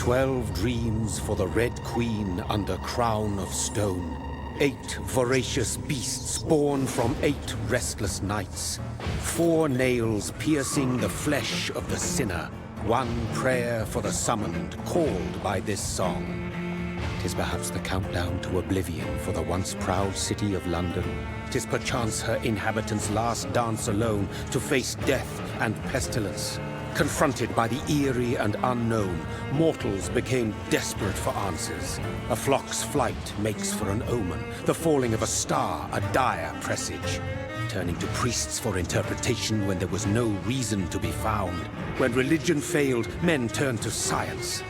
12 dreams for the Red Queen under crown of stone. 8 voracious beasts born from 8 restless nights. 4 nails piercing the flesh of the sinner. 1 prayer for the summoned, called by this song. 'Tis perhaps the countdown to oblivion for the once proud city of London. 'Tis perchance her inhabitants' last dance alone to face death and pestilence. Confronted by the eerie and unknown, mortals became desperate for answers. A flock's flight makes for an omen, the falling of a star a dire presage. Turning to priests for interpretation when there was no reason to be found. When religion failed, men turned to science.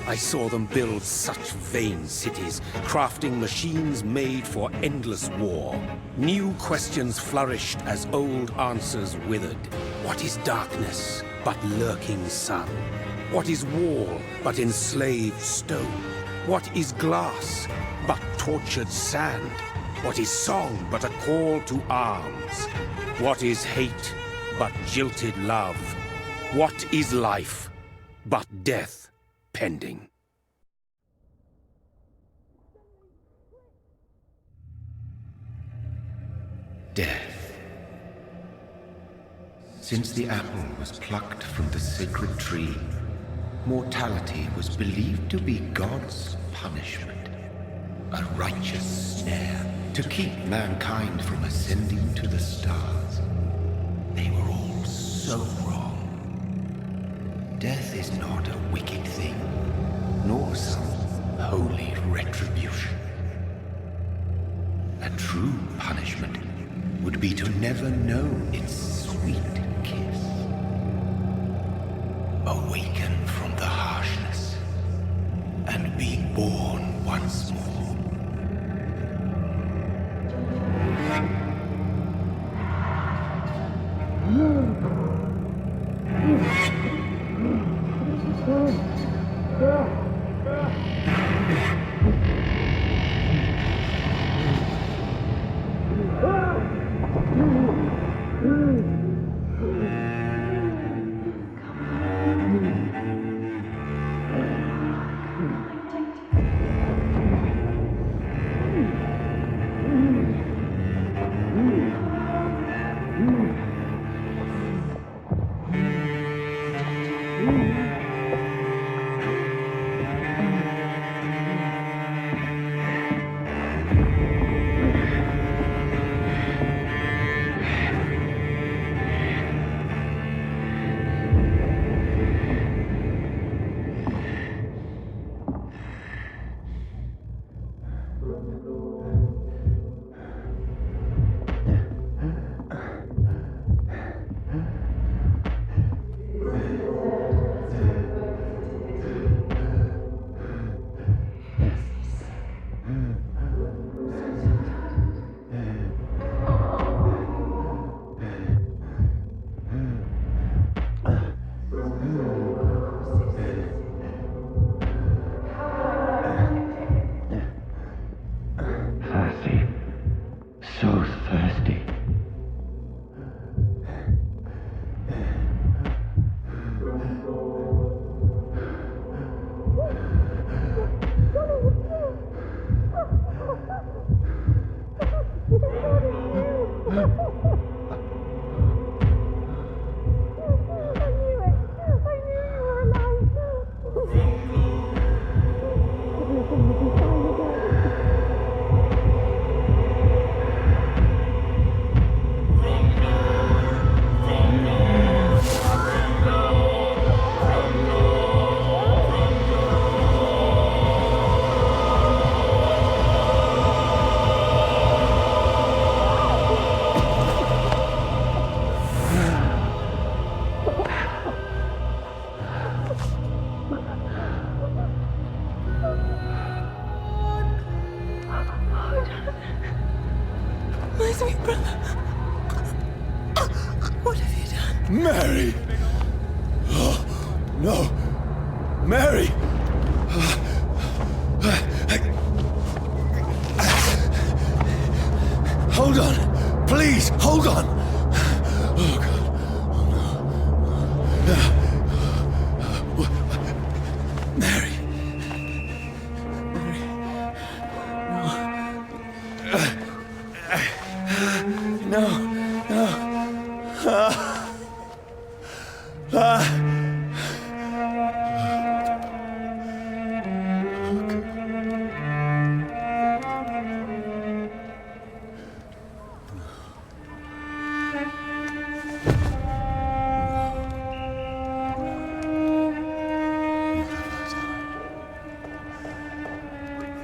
I saw them build such vain cities, crafting machines made for endless war. New questions flourished as old answers withered. What is darkness but lurking sun? What is wall but enslaved stone? What is glass but tortured sand? What is song but a call to arms? What is hate but jilted love? What is life but death pending? Death. Since the apple was plucked from the sacred tree, mortality was believed to be God's punishment, a righteous snare to keep mankind from ascending to the stars. They were all so wrong. Death is not a wicked thing, nor some holy retribution. A true punishment would be to never know its sweet kiss. Awaken from the harshness and be born once more. What have you done? Mary! Oh, no! Mary! Hold on! Please, hold on! Oh, God. Oh, no. Mary! No, no.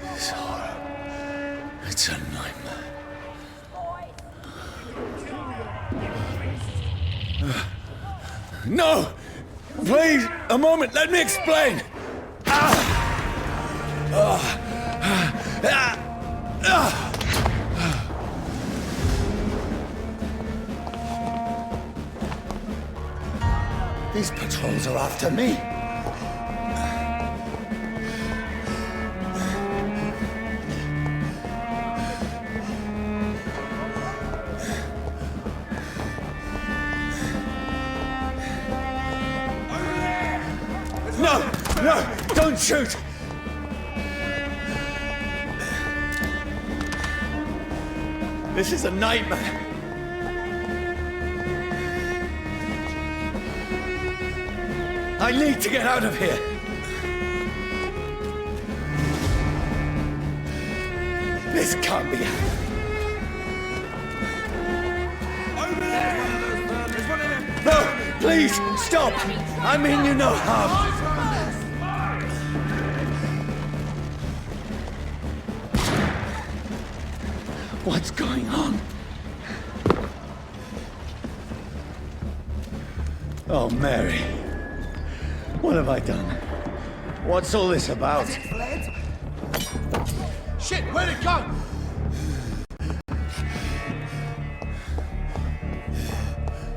This horror, it's a nightmare. No! Please, a moment, let me explain! These patrols are after me. No! No! Don't shoot! This is a nightmare. I need to get out of here. This can't be happening. No! Please, stop! I mean you no harm. What's going on? Oh, Mary. What have I done? What's all this about? Has it fled? Shit, where'd it go?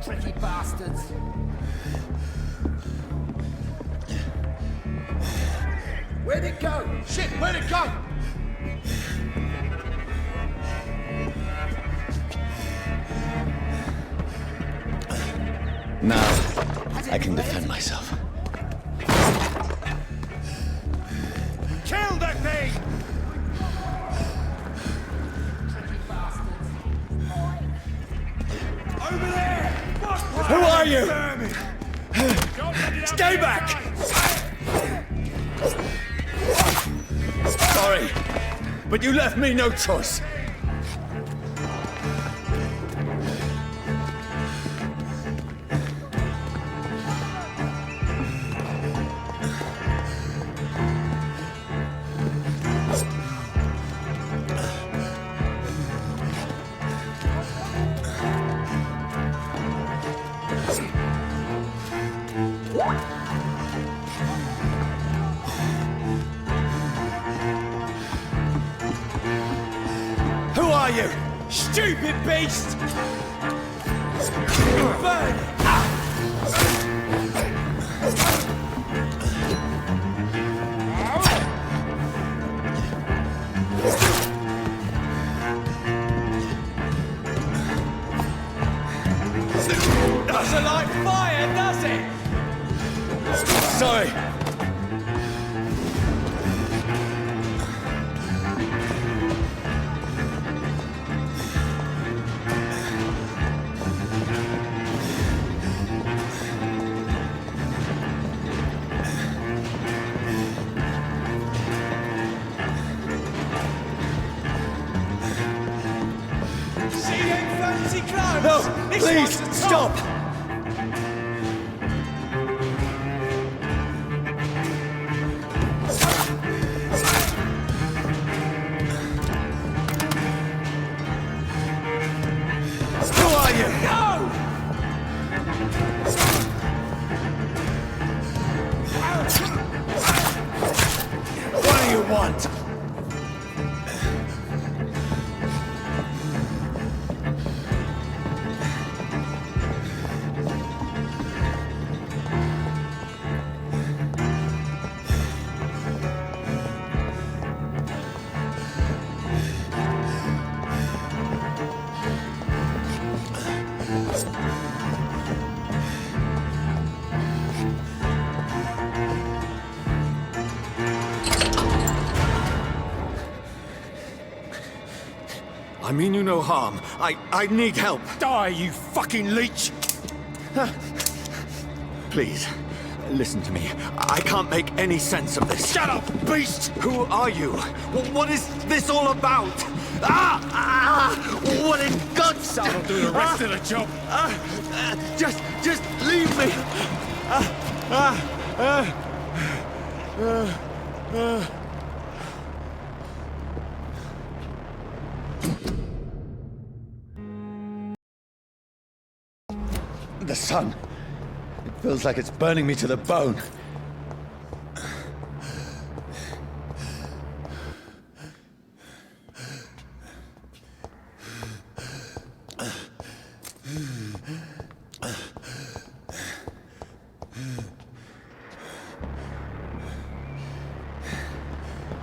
Tricky bastards. Where'd it go? Shit, where'd it go? Now, I can defend myself. Kill that thing! Over there! Who are you? Stay back! Sorry, but you left me no choice. Who are you? Stupid beast! Burn! Doesn't like fire, does it? Sorry. No, please, stop! Who are you? No! What do you want? I mean you no harm. I need help. Die, you fucking leech! Please, listen to me. I can't make any sense of this. Shut up, beast! Who are you? What is this all about? What in God's name? That'll do the rest of the job. Just leave me. The sun. It feels like it's burning me to the bone.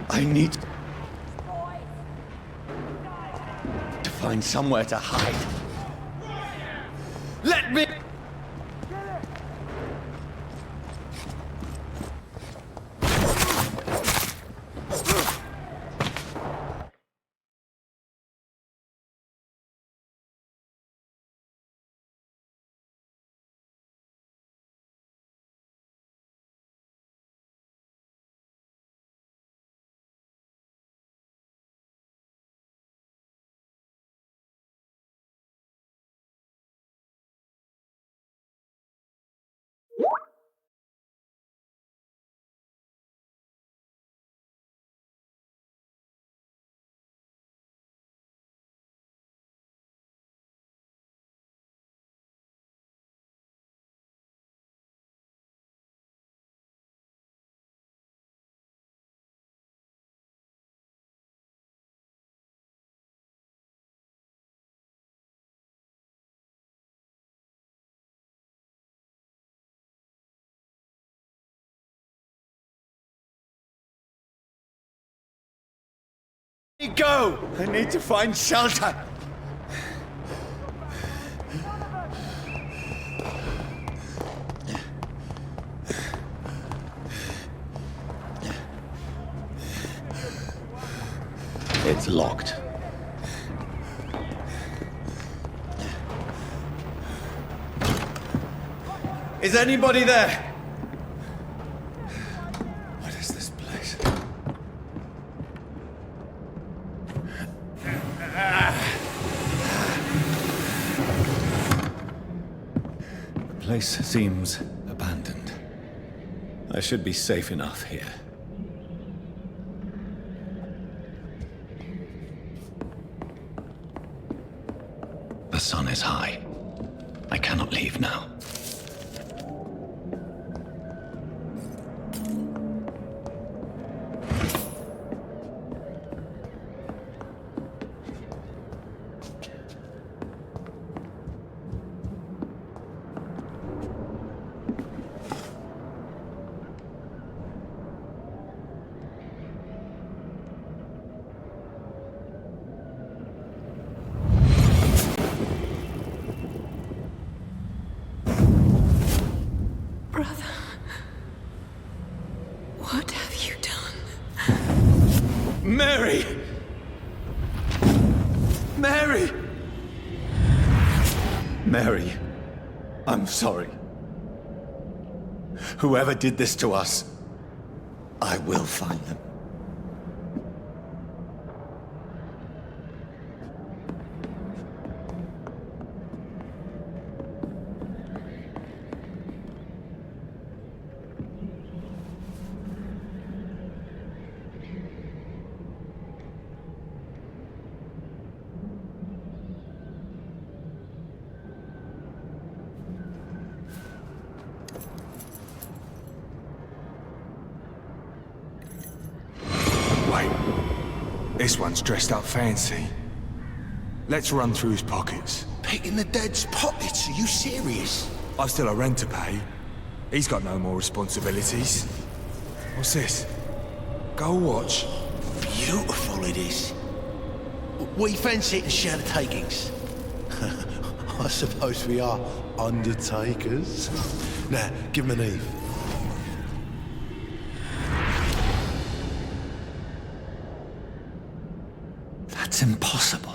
I need to find somewhere to hide. Let me... Go! I need to find shelter. It's locked. Is anybody there? What is this place? The place seems abandoned. I should be safe enough here. The sun is high. I cannot leave now. Brother, what have you done? Mary! Mary! Mary, I'm sorry. Whoever did this to us, I will find them. This one's dressed up fancy. Let's run through his pockets. Picking the dead's pockets? Are you serious? I've still a rent to pay. He's got no more responsibilities. What's this? Go watch. Beautiful it is. We fancy it and share the takings. I suppose we are undertakers. Now, give him an Eve. That's impossible.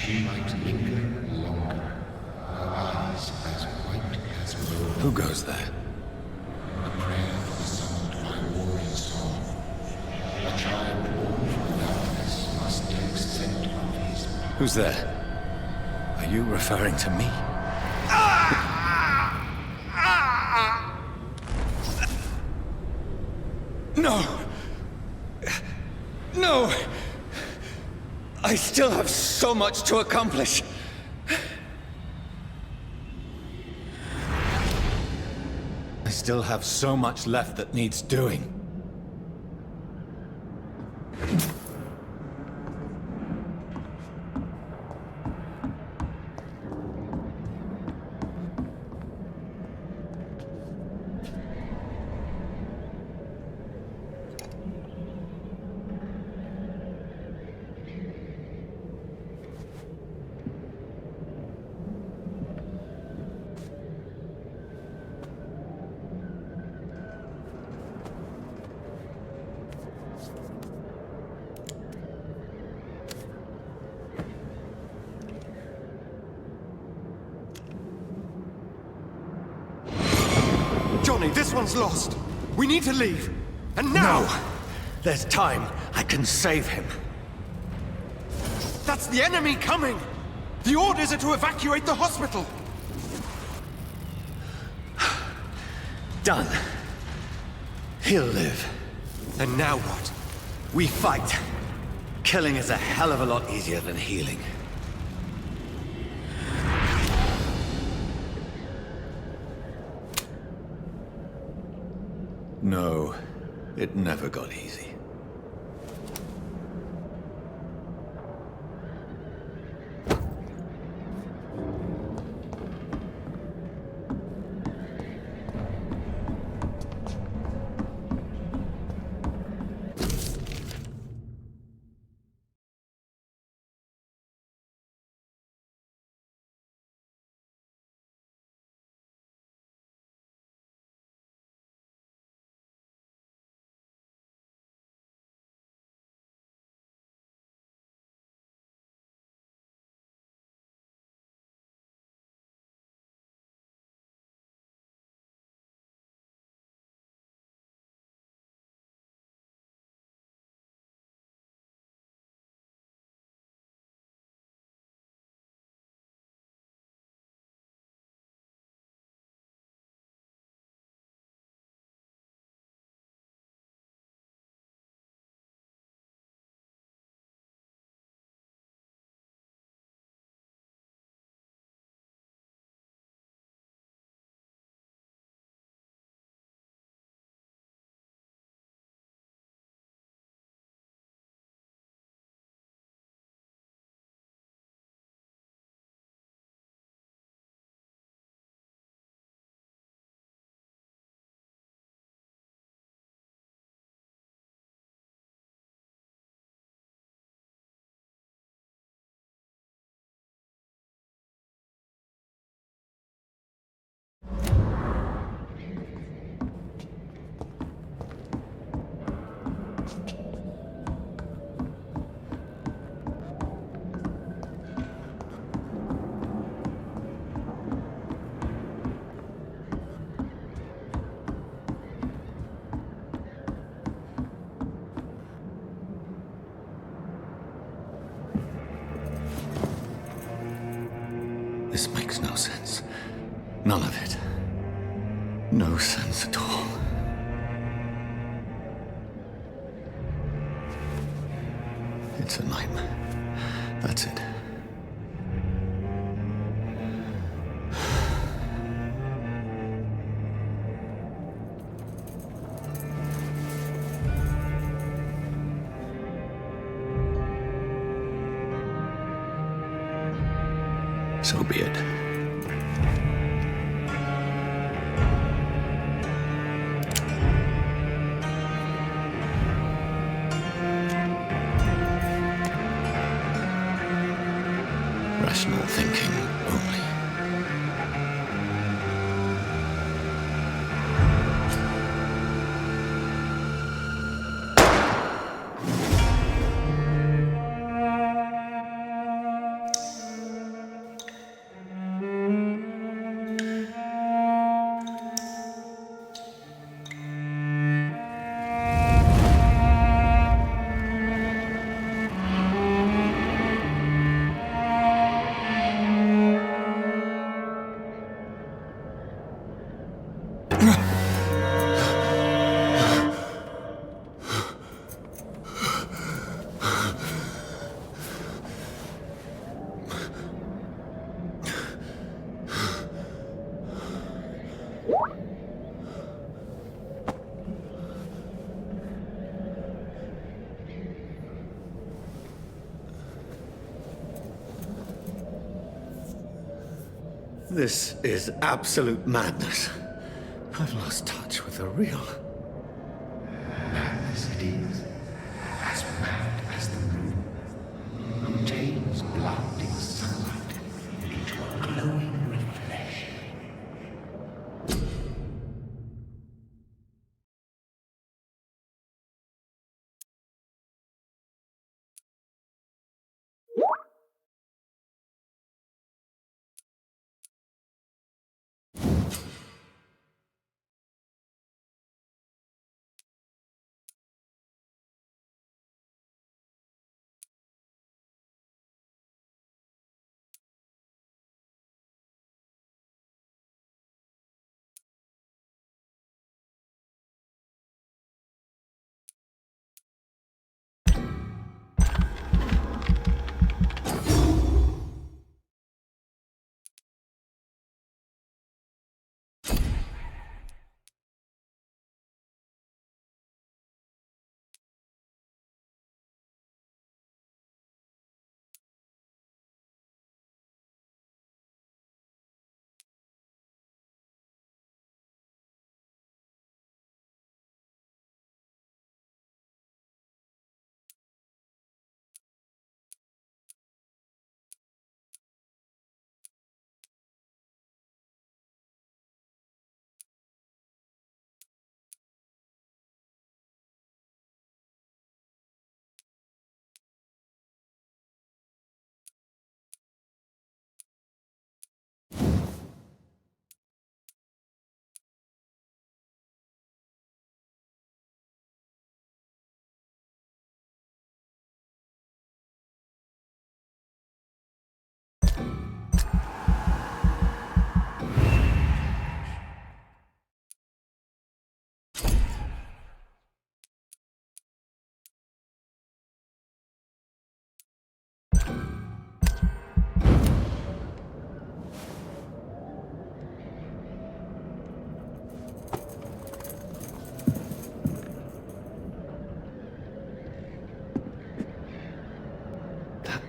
she might linger longer, her eyes as white as wool. Who goes there? A prayer was summoned by warring song. A child born from darkness must take scent of his power. Who's there? Are you referring to me? No! No! I still have so much to accomplish! I still have so much left that needs doing. Johnny, this one's lost. We need to leave. And now! No! There's time. I can save him. That's the enemy coming! The orders are to evacuate the hospital! Done. He'll live. And now what? We fight. Killing is a hell of a lot easier than healing. No, it never got easy. This makes no sense. None of it. No sense at all. It's a nightmare. That's it. So be it. Rational thinking only. This is absolute madness. I've lost touch with the real. Madness it is, as mad as the moon, who takes blinding sunlight into a glowing reflection.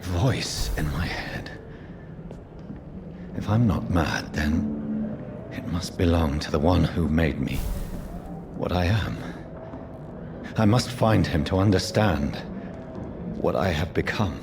Voice in my head. If I'm not mad, then it must belong to the one who made me what I am. I must find him to understand what I have become.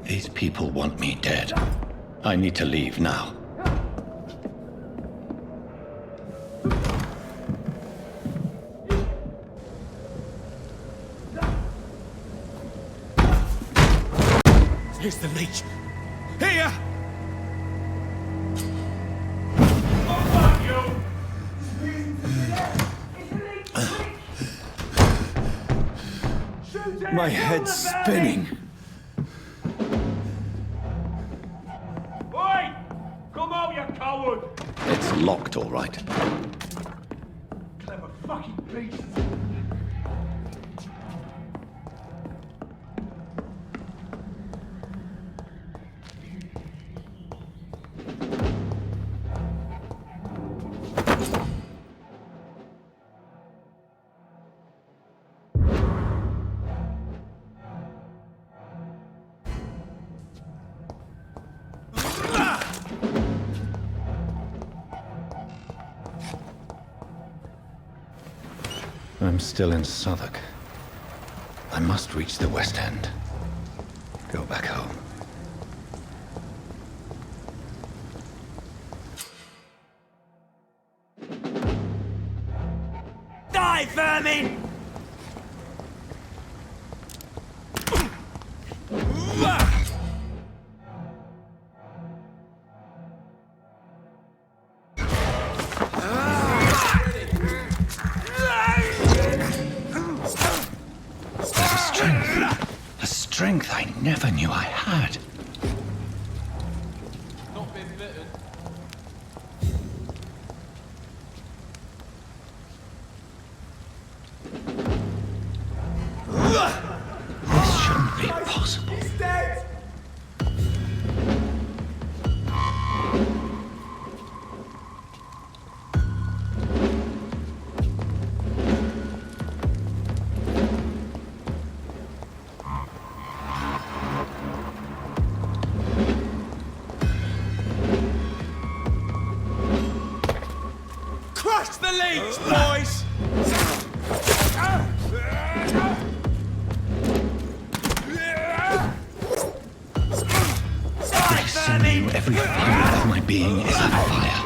These people want me dead. I need to leave now. Here's the leech. Here! My head's spinning. Oi! Come out, you coward! It's locked, all right. Clever fucking beast! I'm still in Southwark. I must reach the West End. Go back home. Die, vermin! A strength I never knew I had. Not been bitten. This shouldn't be possible. He's dead! Crush the leech, boys! Every sinew, every fibre of my being is on fire.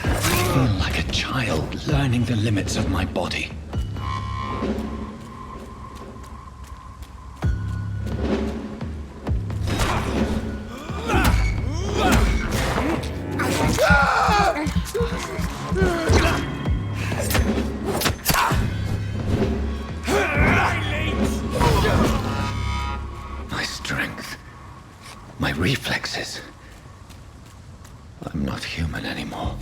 I feel like a child learning the limits of my body. My strength, my reflexes. I'm not human anymore.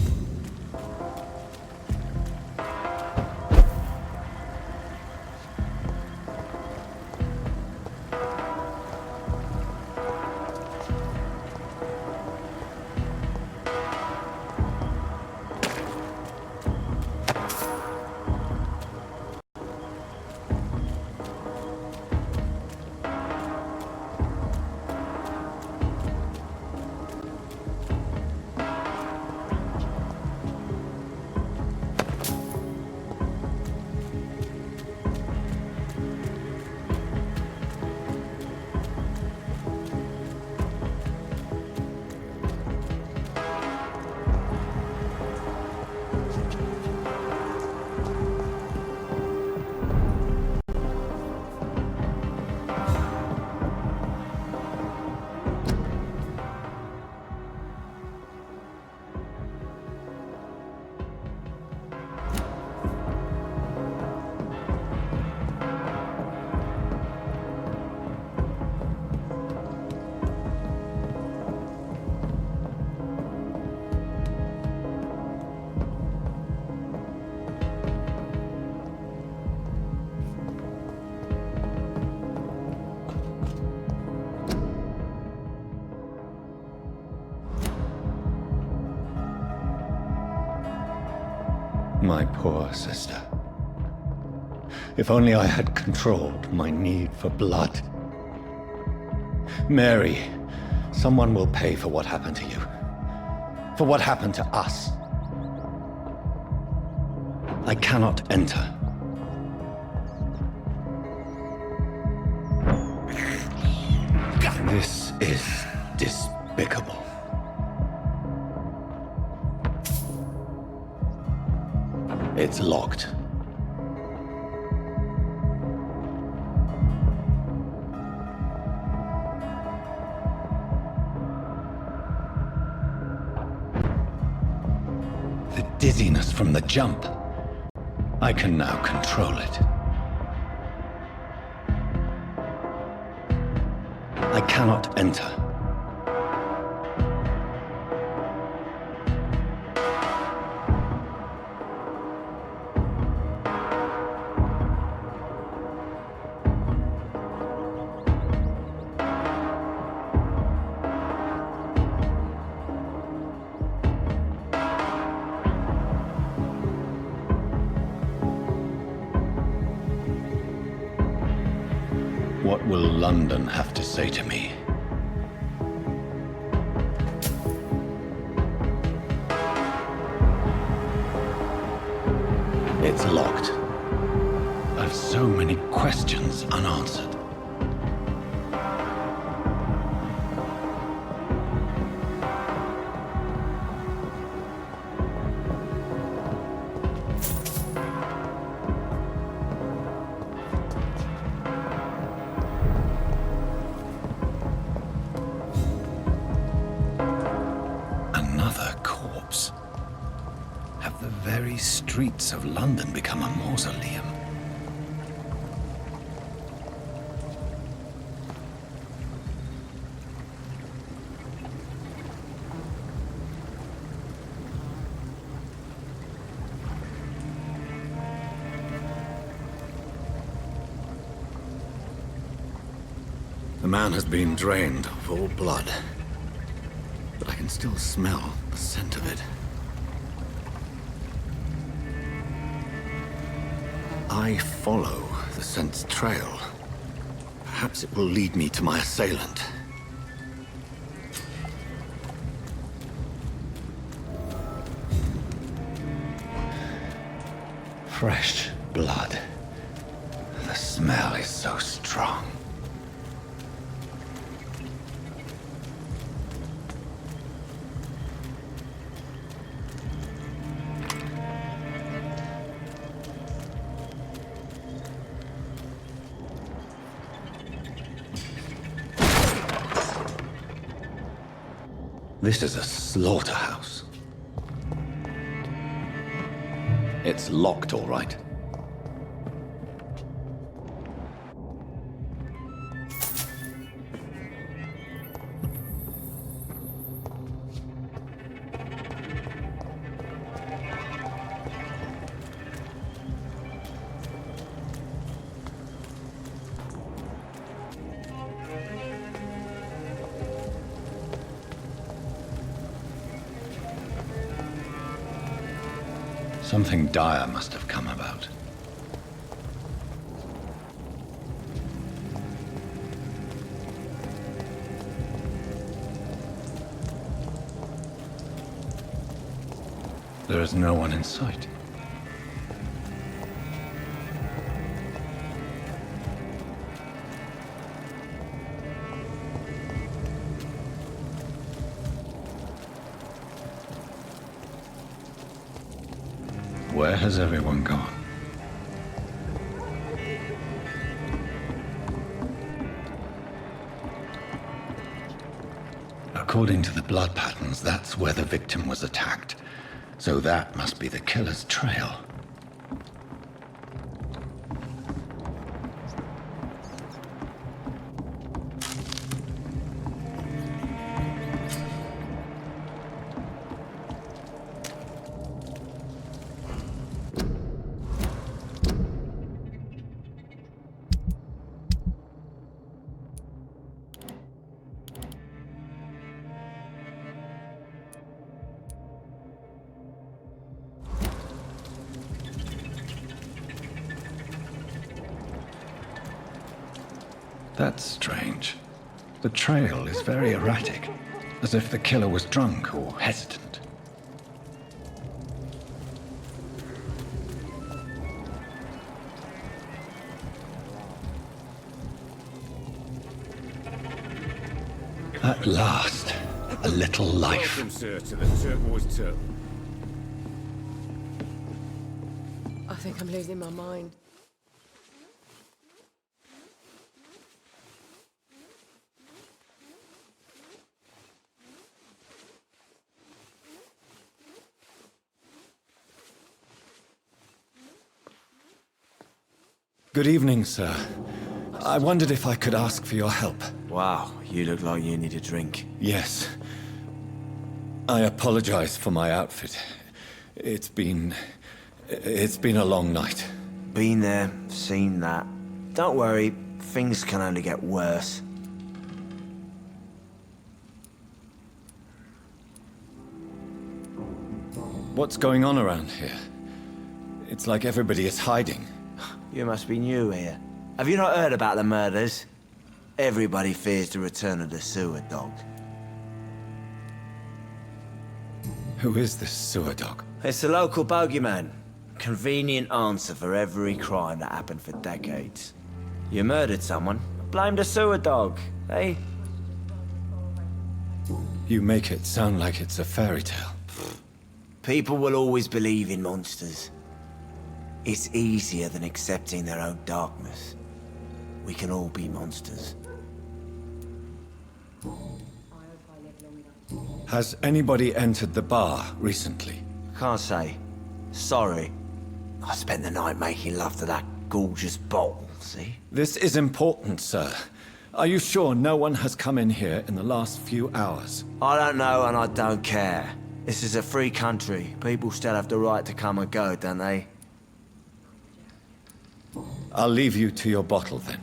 My poor sister. If only I had controlled my need for blood. Mary, someone will pay for what happened to you. for what happened to us. I cannot enter. This is despicable. It's locked. The dizziness from the jump. I can now control it. I cannot enter. What will London have to say to me? It's locked. I've so many questions unanswered. Have the very streets of London become a mausoleum? The man has been drained of all blood, but I can still smell the scent of it. I follow the scent's trail. Perhaps it will lead me to my assailant. Fresh blood. The smell is so strong. This is a slaughterhouse. It's locked, all right. Something dire must have come about. There is no one in sight. Where has everyone gone? According to the blood patterns, that's where the victim was attacked. So that must be the killer's trail. That's strange. The trail is very erratic, as if the killer was drunk or hesitant. At last, a little life. Welcome, sir, to the Turquoise Turtle. I think I'm losing my mind. Good evening, sir. I wondered if I could ask for your help. Wow, you look like you need a drink. Yes. I apologize for my outfit. It's been a long night. Been there, seen that. Don't worry, things can only get worse. What's going on around here? It's like everybody is hiding. You must be new here. Have you not heard about the murders? Everybody fears the return of the sewer dog. Who is this sewer dog? It's the local bogeyman. Convenient answer for every crime that happened for decades. You murdered someone, blame the sewer dog, eh? You make it sound like it's a fairy tale. People will always believe in monsters. It's easier than accepting their own darkness. We can all be monsters. Has anybody entered the bar recently? Can't say. Sorry. I spent the night making love to that gorgeous bottle, see? This is important, sir. Are you sure no one has come in here in the last few hours? I don't know and I don't care. This is a free country. People still have the right to come and go, don't they? I'll leave you to your bottle then.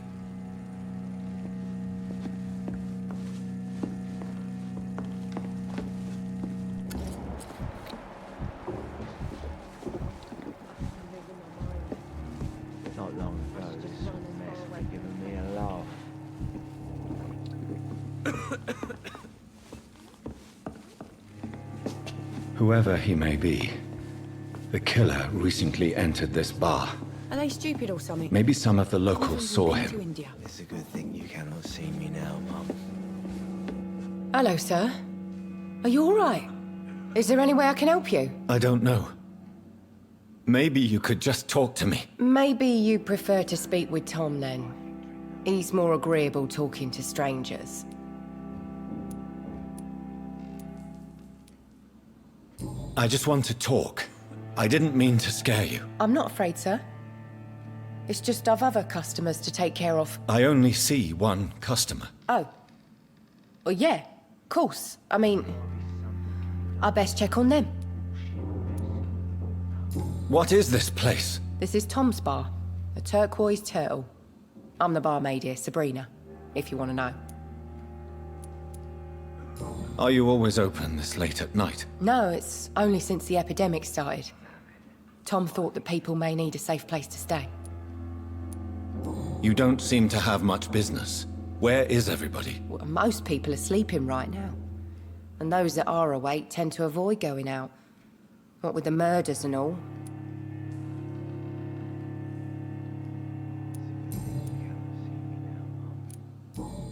Not long ago, this mess was giving me a laugh. Whoever he may be, the killer recently entered this bar. Are they stupid or something? Maybe some of the locals saw Been to him. India. It's a good thing you cannot see me now, Mum. Hello, sir. Are you all right? Is there any way I can help you? I don't know. Maybe you could just talk to me. Maybe you prefer to speak with Tom then. He's more agreeable talking to strangers. I just want to talk. I didn't mean to scare you. I'm not afraid, sir. It's just I've other customers to take care of. I only see one customer. Oh. Well, yeah, of course. I mean, I best check on them. What is this place? This is Tom's bar, the Turquoise Turtle. I'm the barmaid here, Sabrina, if you want to know. Are you always open this late at night? No, it's only since the epidemic started. Tom thought that people may need a safe place to stay. You don't seem to have much business. Where is everybody? Well, most people are sleeping right now. And those that are awake tend to avoid going out. What with the murders and all.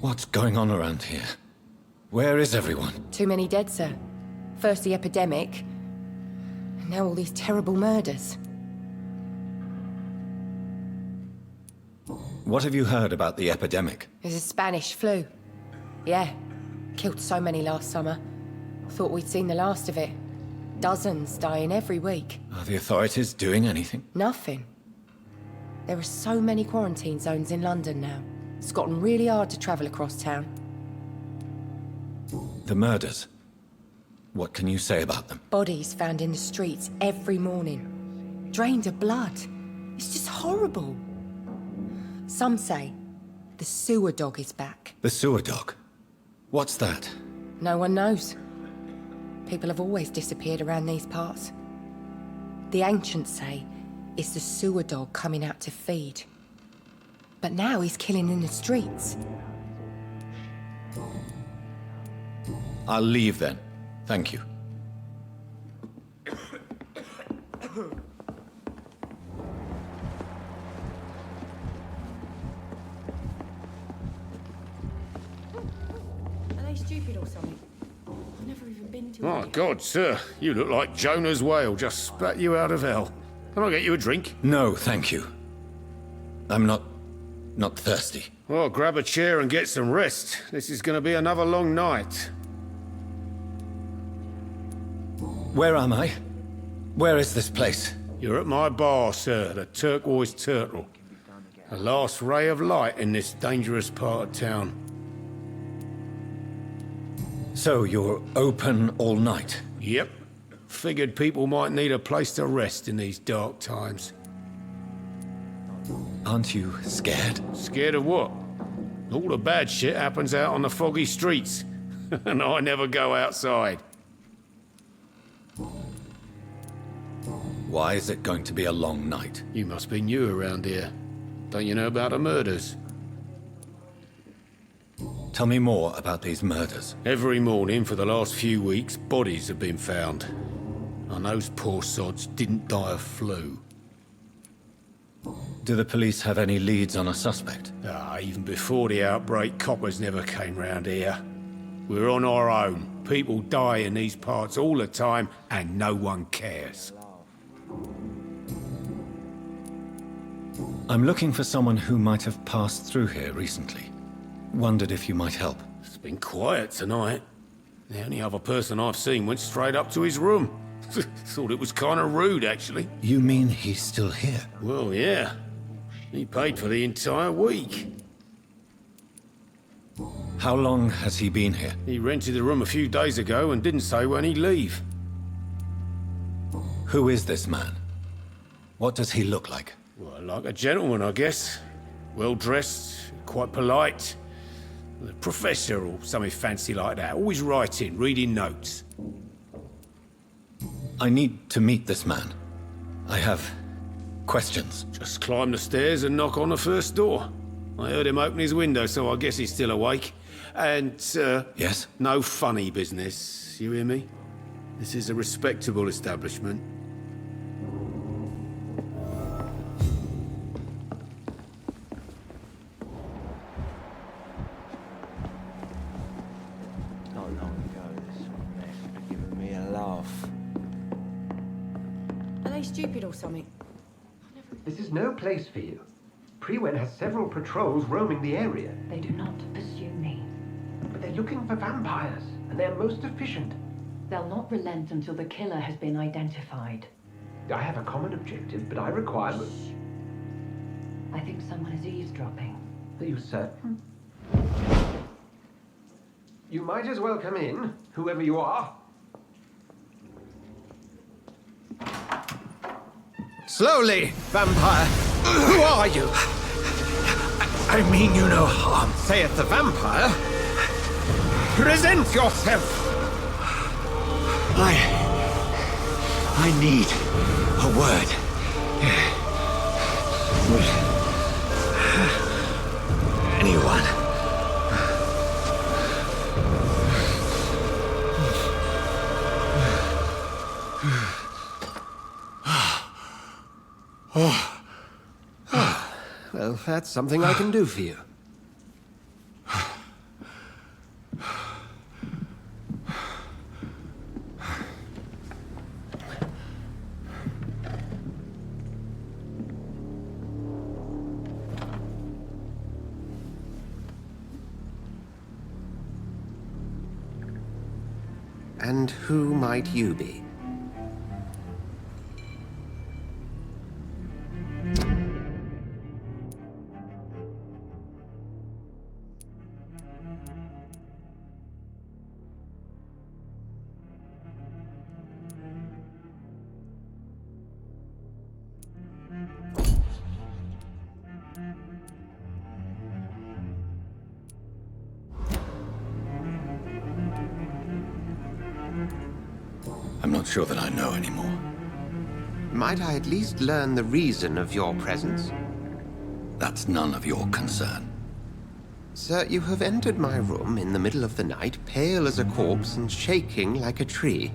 What's going on around here? Where is everyone? Too many dead, sir. First the epidemic, and now all these terrible murders. What have you heard about the epidemic? There's a Spanish flu. Yeah, killed so many last summer. Thought we'd seen the last of it. Dozens dying every week. Are the authorities doing anything? Nothing. There are so many quarantine zones in London now. It's gotten really hard to travel across town. The murders. What can you say about them? Bodies found in the streets every morning. Drained of blood. It's just horrible. Some say the sewer dog is back. The sewer dog? What's that? No one knows. People have always disappeared around these parts. The ancients say it's the sewer dog coming out to feed. But now he's killing in the streets. I'll leave then. Thank you. Are they stupid My God, sir, you look like Jonah's whale just spat you out of hell. Can I get you a drink? No, thank you. I'm not thirsty. Well, grab a chair and get some rest. This is going to be another long night. Where am I? Where is this place? You're at my bar, sir, the Turquoise Turtle. The last ray of light in this dangerous part of town. So you're open all night? Yep. Figured people might need a place to rest in these dark times. Aren't you scared? Scared of what? All the bad shit happens out on the foggy streets. And I never go outside. Why is it going to be a long night? You must be new around here. Don't you know about the murders? Tell me more about these murders. Every morning for the last few weeks, bodies have been found. And those poor sods didn't die of flu. Do the police have any leads on a suspect? Even before the outbreak, coppers never came round here. We're on our own. People die in these parts all the time, and no one cares. I'm looking for someone who might have passed through here recently. Wondered if you might help. It's been quiet tonight. The only other person I've seen went straight up to his room. Thought it was kind of rude, actually. You mean he's still here? Well, yeah. He paid for the entire week. How long has he been here? He rented the room a few days ago and didn't say when he'd leave. Who is this man? What does he look like? Well, like a gentleman, I guess. Well-dressed, quite polite. A professor or something fancy like that. Always writing, reading notes. I need to meet this man. I have questions. Just climb the stairs and knock on the first door. I heard him open his window, so I guess he's still awake. And, Yes? no funny business, you hear me? This is a respectable establishment. Not long ago, this sort of mess would have given me a laugh. Are they stupid or something? This is no place for you. Priwen has several patrols roaming the area. They do not pursue me. But they're looking for vampires, and they're most efficient. They'll not relent until the killer has been identified. I have a common objective, but I require... I think someone is eavesdropping. Are you certain? You might as well come in, whoever you are. Slowly, vampire. Who are you? I mean you no harm, saith the vampire. Present yourself. I need a word. Anyone? Well, that's something I can do for you. And who might you be? I'm not sure that I know anymore. Might I at least learn the reason of your presence? That's none of your concern. Sir, you have entered my room in the middle of the night, pale as a corpse and shaking like a tree.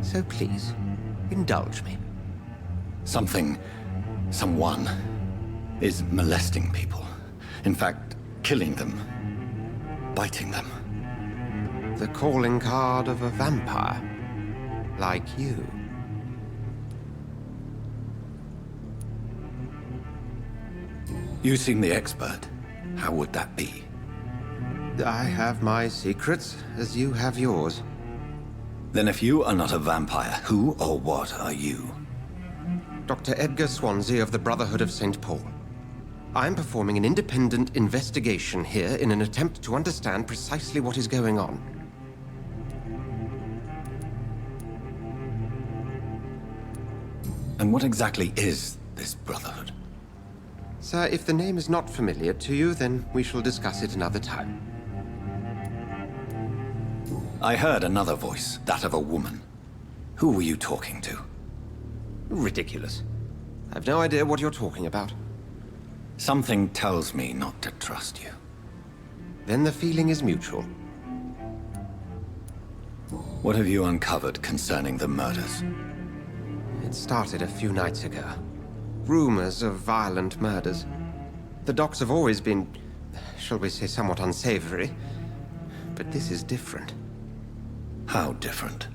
So please, indulge me. Someone is molesting people. In fact, killing them. Biting them. The calling card of a vampire. Like you. You seem the expert. How would that be? I have my secrets, as you have yours. Then if you are not a vampire, who or what are you? Dr. Edgar Swansea of the Brotherhood of St. Paul. I'm performing an independent investigation here in an attempt to understand precisely what is going on. And what exactly is this Brotherhood? Sir, if the name is not familiar to you, then we shall discuss it another time. I heard another voice, that of a woman. Who were you talking to? Ridiculous. I've no idea what you're talking about. Something tells me not to trust you. Then the feeling is mutual. What have you uncovered concerning the murders? It started a few nights ago. Rumors of violent murders. The docs have always been, shall we say, somewhat unsavory. But this is different. How different?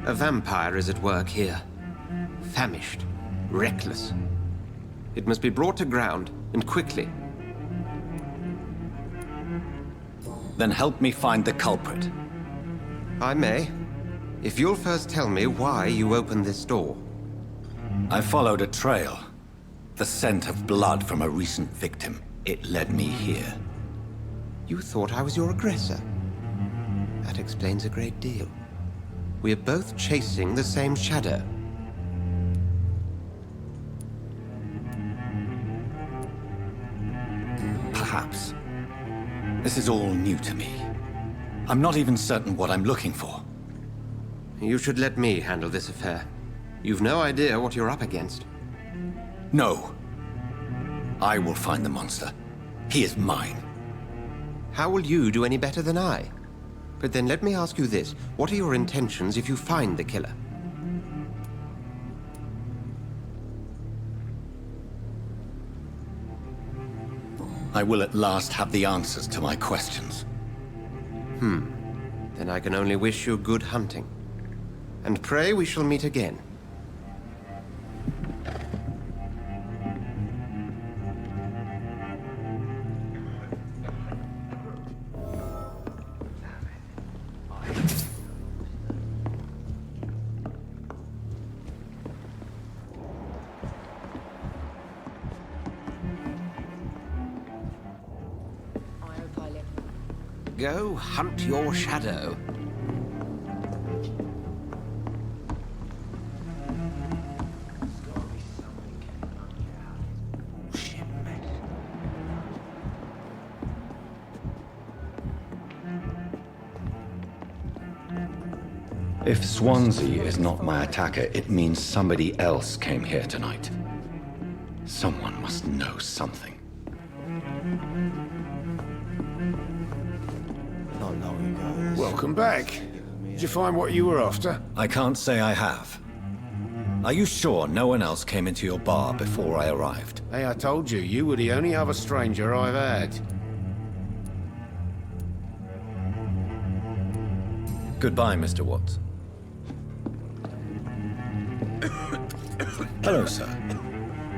A vampire is at work here. Famished. Reckless. It must be brought to ground, and quickly. Then help me find the culprit. I may. If you'll first tell me why you opened this door. I followed a trail. The scent of blood from a recent victim. It led me here. You thought I was your aggressor. That explains a great deal. We're both chasing the same shadow. Perhaps. This is all new to me. I'm not even certain what I'm looking for. You should let me handle this affair. You've no idea what you're up against. No. I will find the monster. He is mine. How will you do any better than I? But then let me ask you this. What are your intentions if you find the killer? I will at last have the answers to my questions. Then I can only wish you good hunting. And pray we shall meet again. Go hunt your shadow. If Swansea is not my attacker, it means somebody else came here tonight. Someone must know something. Not long ago. Welcome back. Did you find what you were after? I can't say I have. Are you sure no one else came into your bar before I arrived? Hey, I told you, you were the only other stranger I've had. Goodbye, Mr. Watts. Hello, sir.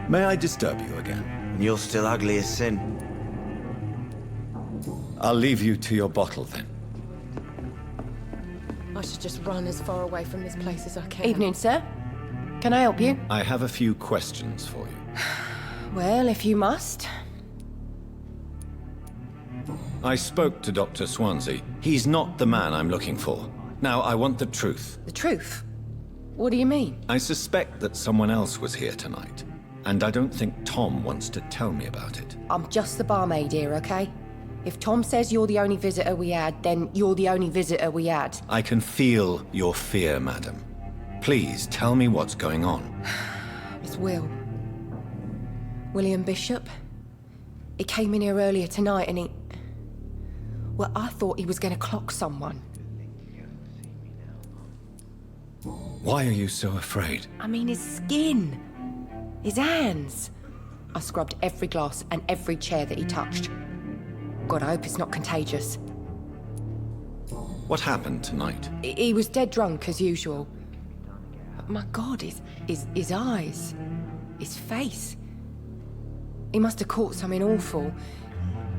May I disturb you again? And you're still ugly as sin. I'll leave you to your bottle, then. I should just run as far away from this place as I can. Evening, sir. Can I help you? I have a few questions for you. Well, if you must. I spoke to Dr. Swansea. He's not the man I'm looking for. Now, I want the truth. The truth? What do you mean? I suspect that someone else was here tonight, and I don't think Tom wants to tell me about it. I'm just the barmaid here, okay? If Tom says you're the only visitor we had, then you're the only visitor we had. I can feel your fear, madam. Please, tell me what's going on. It's Will. William Bishop. He came in here earlier tonight and he... Well, I thought he was going to clock someone. Why are you so afraid? I mean, his skin. His hands. I scrubbed every glass and every chair that he touched. God, I hope it's not contagious. What happened tonight? He was dead drunk, as usual. But my God, his eyes, his face. He must have caught something awful.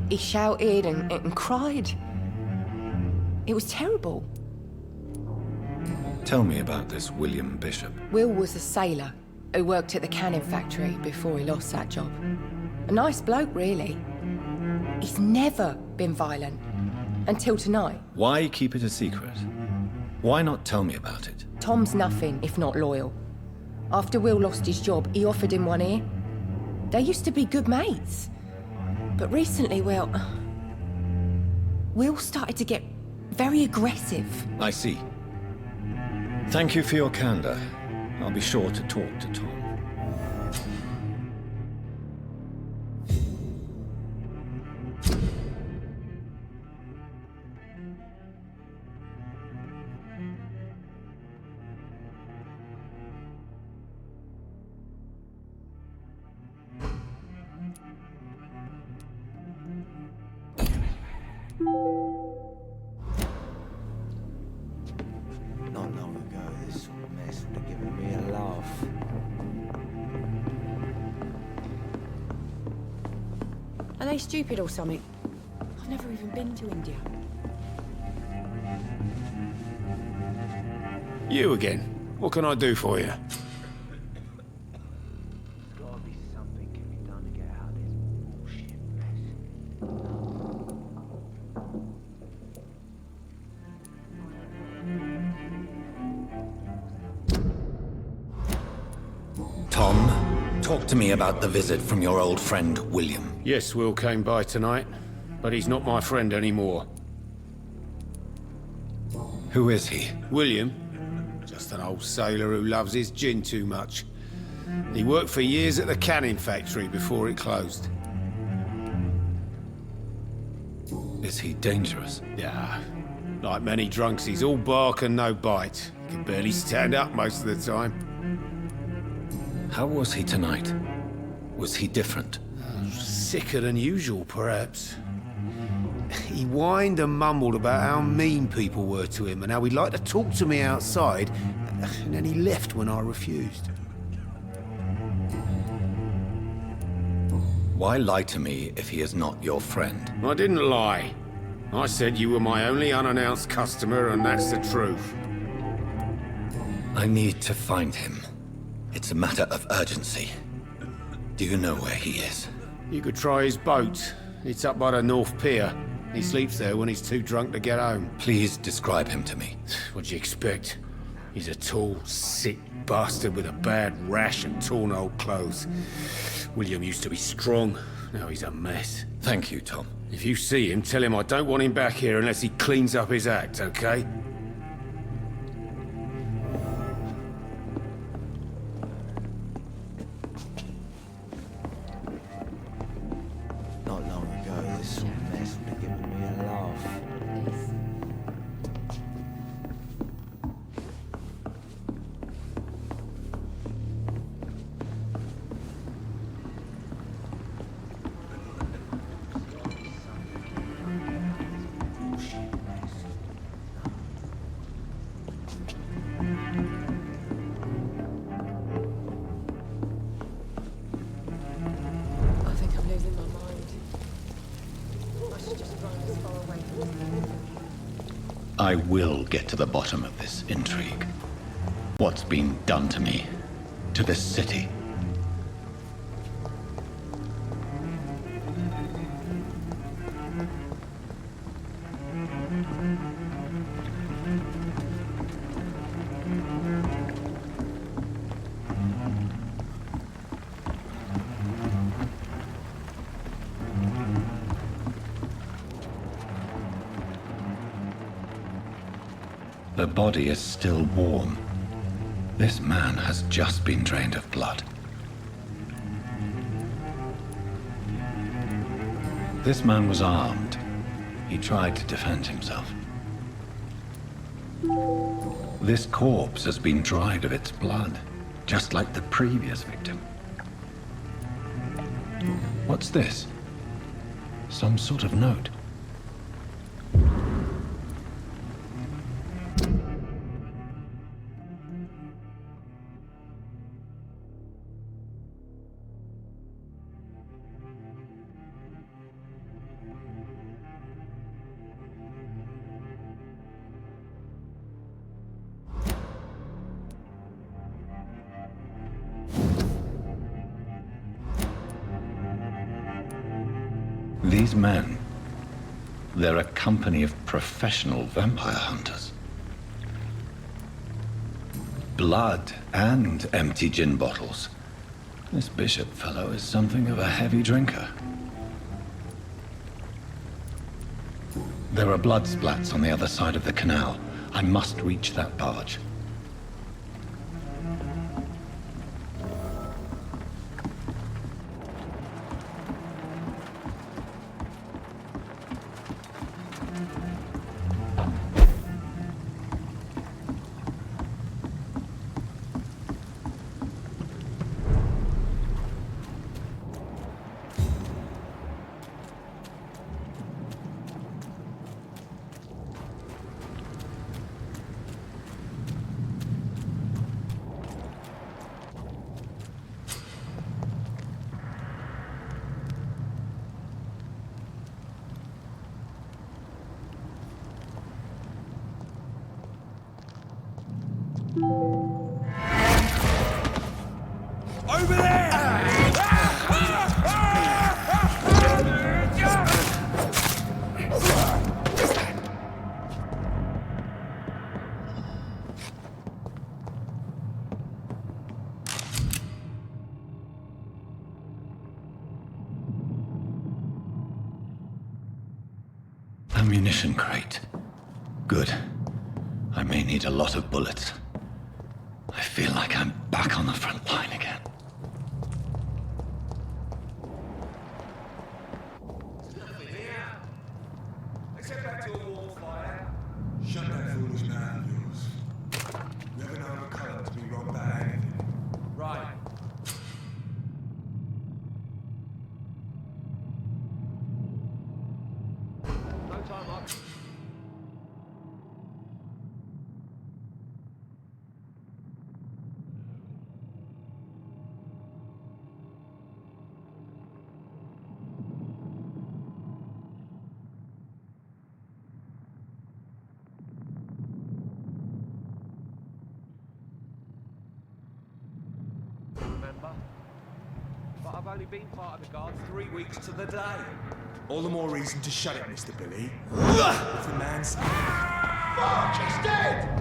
He shouted and cried. It was terrible. Tell me about this William Bishop. Will was a sailor who worked at the canning factory before he lost that job. A nice bloke, really. He's never been violent. Until tonight. Why keep it a secret? Why not tell me about it? Tom's nothing if not loyal. After Will lost his job, he offered him one ear. They used to be good mates. But recently, Will started to get very aggressive. I see. Thank you for your candor. I'll be sure to talk to Tom. Not long ago, this sort of mess would have given me a laugh. Are they stupid or something? I've never even been to India. You again. What can I do for you? Tom, talk to me about the visit from your old friend, William. Yes, Will came by tonight, but he's not my friend anymore. Who is he? William? Just an old sailor who loves his gin too much. He worked for years at the canning factory before it closed. Is he dangerous? Yeah. Like many drunks, he's all bark and no bite. He can barely stand up most of the time. How was he tonight? Was he different? Sicker than usual, perhaps. He whined and mumbled about how mean people were to him and how he'd like to talk to me outside, and then he left when I refused. Why lie to me if he is not your friend? I didn't lie. I said you were my only unannounced customer, and that's the truth. I need to find him. It's a matter of urgency. Do you know where he is? You could try his boat. It's up by the North Pier. He sleeps there when he's too drunk to get home. Please describe him to me. What'd you expect? He's a tall, sick bastard with a bad rash and torn old clothes. William used to be strong. Now he's a mess. Thank you, Tom. If you see him, tell him I don't want him back here unless he cleans up his act, okay? Not long ago, this sort of mess would have given me a laugh. I think I'm losing my mind. I should just run as far away from this. I will get to the bottom of this intrigue. What's been done to me? To this city? The body is still warm. This man has just been drained of blood. This man was armed. He tried to defend himself. This corpse has been dried of its blood, just like the previous victim. What's this? Some sort of note. These men, they're a company of professional vampire hunters. Blood and empty gin bottles. This Bishop fellow is something of a heavy drinker. There are blood splats on the other side of the canal. I must reach that barge. Over there! Ammunition crate. Good. I may need a lot of bullets. I feel like I'm back on the front line again. Except back to a wall fire. Shut that foolish mouth of yours. Never known a colour to be wrong about anything. Right. No time up. Remember? But I've only been part of the guard 3 weeks to the day. All the more reason to shut it, Mr. Billy. If the man's... Fuck, he's dead!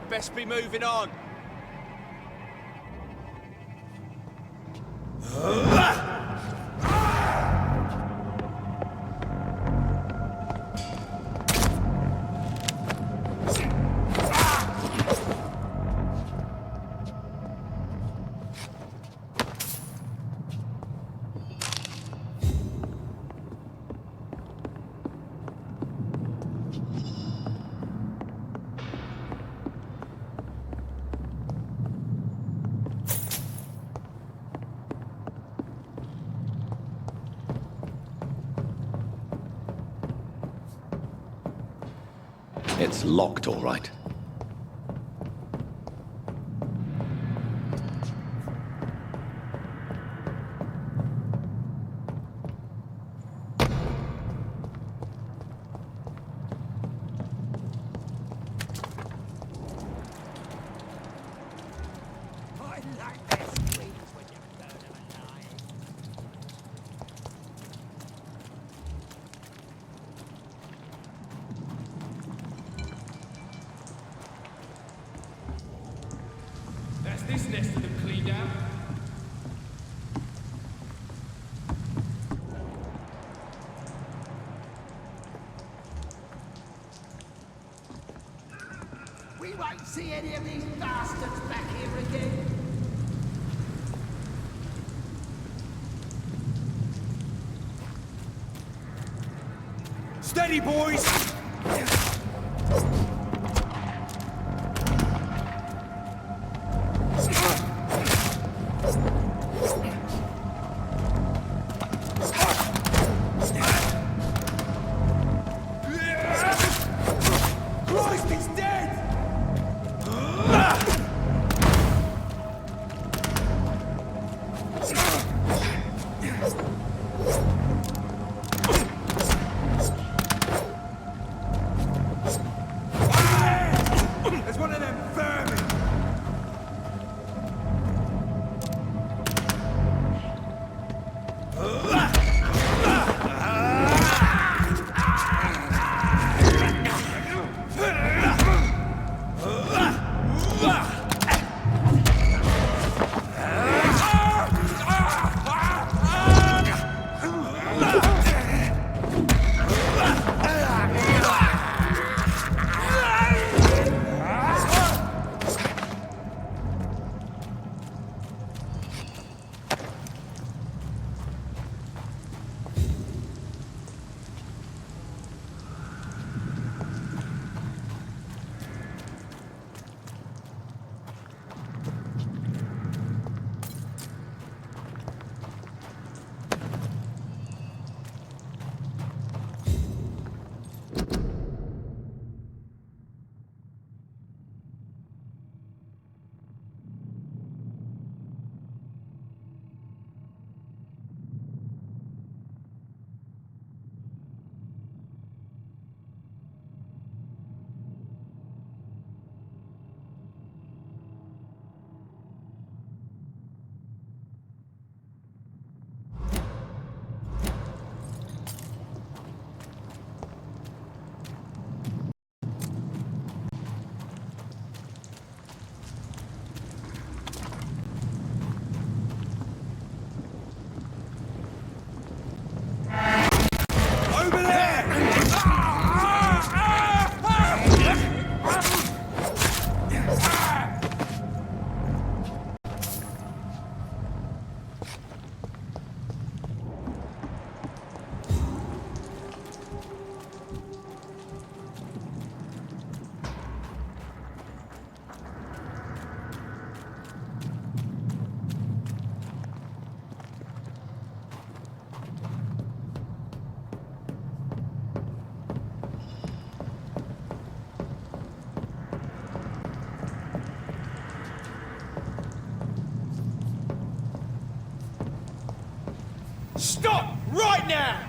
Best be moving on. It's locked, all right. This nest of them cleaned out. See any of these bastards back here again? Steady, boys! Christ, he's dead! There's one of them vermin! Stop! Right now!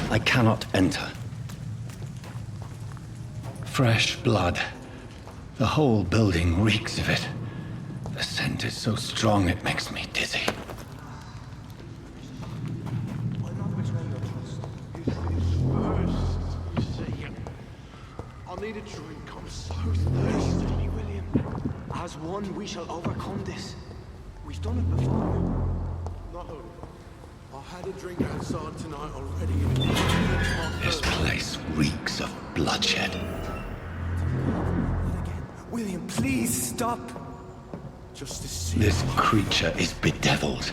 I cannot enter. Fresh blood. The whole building reeks of it. The scent is so strong it makes me dizzy. I need a drink. I'm so thirsty, William. As one, we shall overcome this. We've done it before. No. I had a drink outside tonight already. This place reeks of bloodshed. William, please stop. Justice. This creature is bedeviled.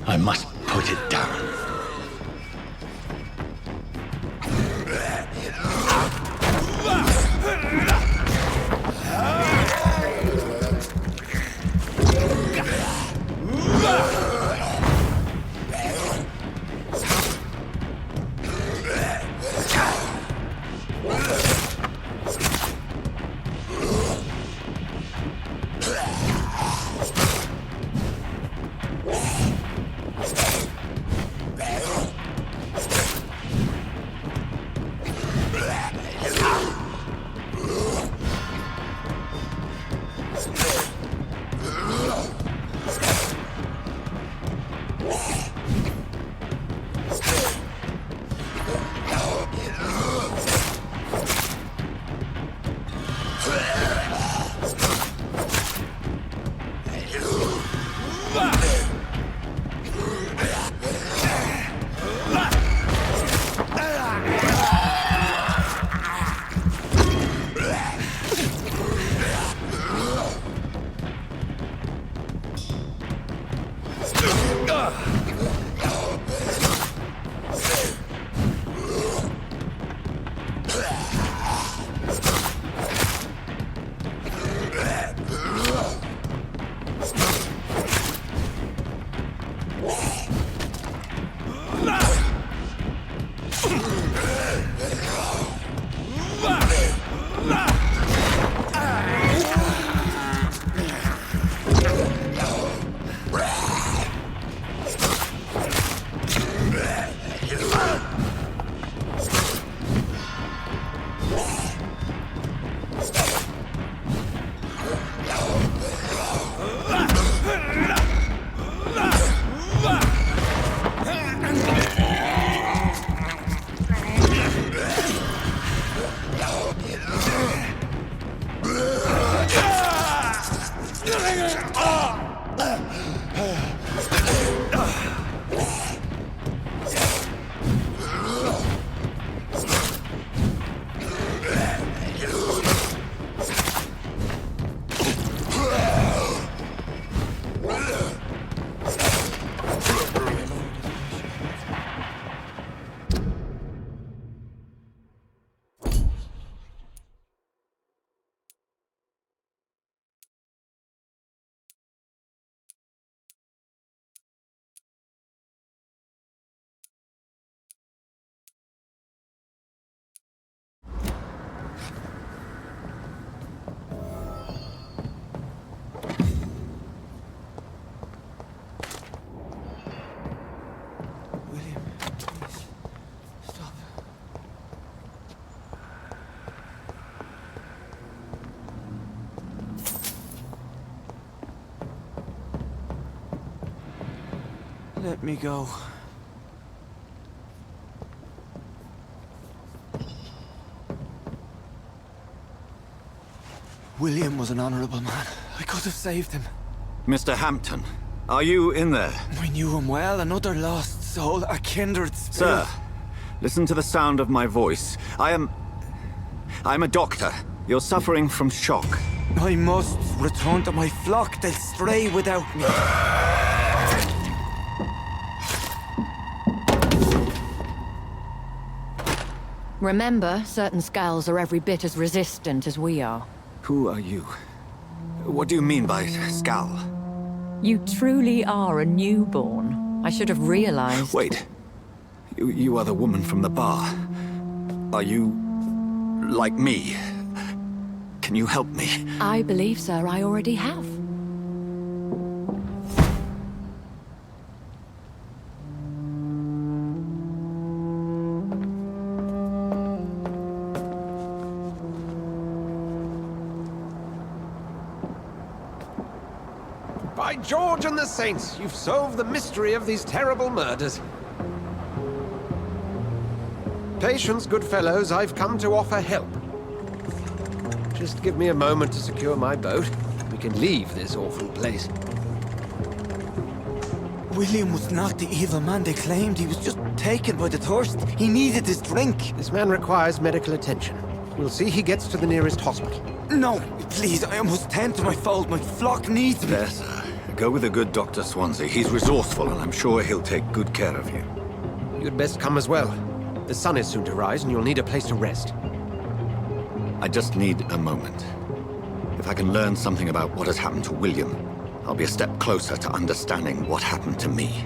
I must put it down. Let me go. William was an honorable man. I could have saved him. Mr. Hampton, are you in there? I knew him well, another lost soul, a kindred spirit. Sir, listen to the sound of my voice. I'm a doctor. You're suffering from shock. I must return to my flock. They'll stray without me. Remember, certain skulls are every bit as resistant as we are. Who are you? What do you mean by skull? You truly are a newborn. I should have realized. Wait. You are the woman from the bar. Are you like me? Can you help me? I believe, sir, I already have. By George and the Saints, you've solved the mystery of these terrible murders. Patience, good fellows, I've come to offer help. Just give me a moment to secure my boat. We can leave this awful place. William was not the evil man they claimed. He was just taken by the thirst. He needed his drink. This man requires medical attention. We'll see he gets to the nearest hospital. No, please, I almost tend to my fault. My flock needs me. There, sir. Go with the good Dr. Swansea. He's resourceful, and I'm sure he'll take good care of you. You'd best come as well. The sun is soon to rise, and you'll need a place to rest. I just need a moment. If I can learn something about what has happened to William, I'll be a step closer to understanding what happened to me.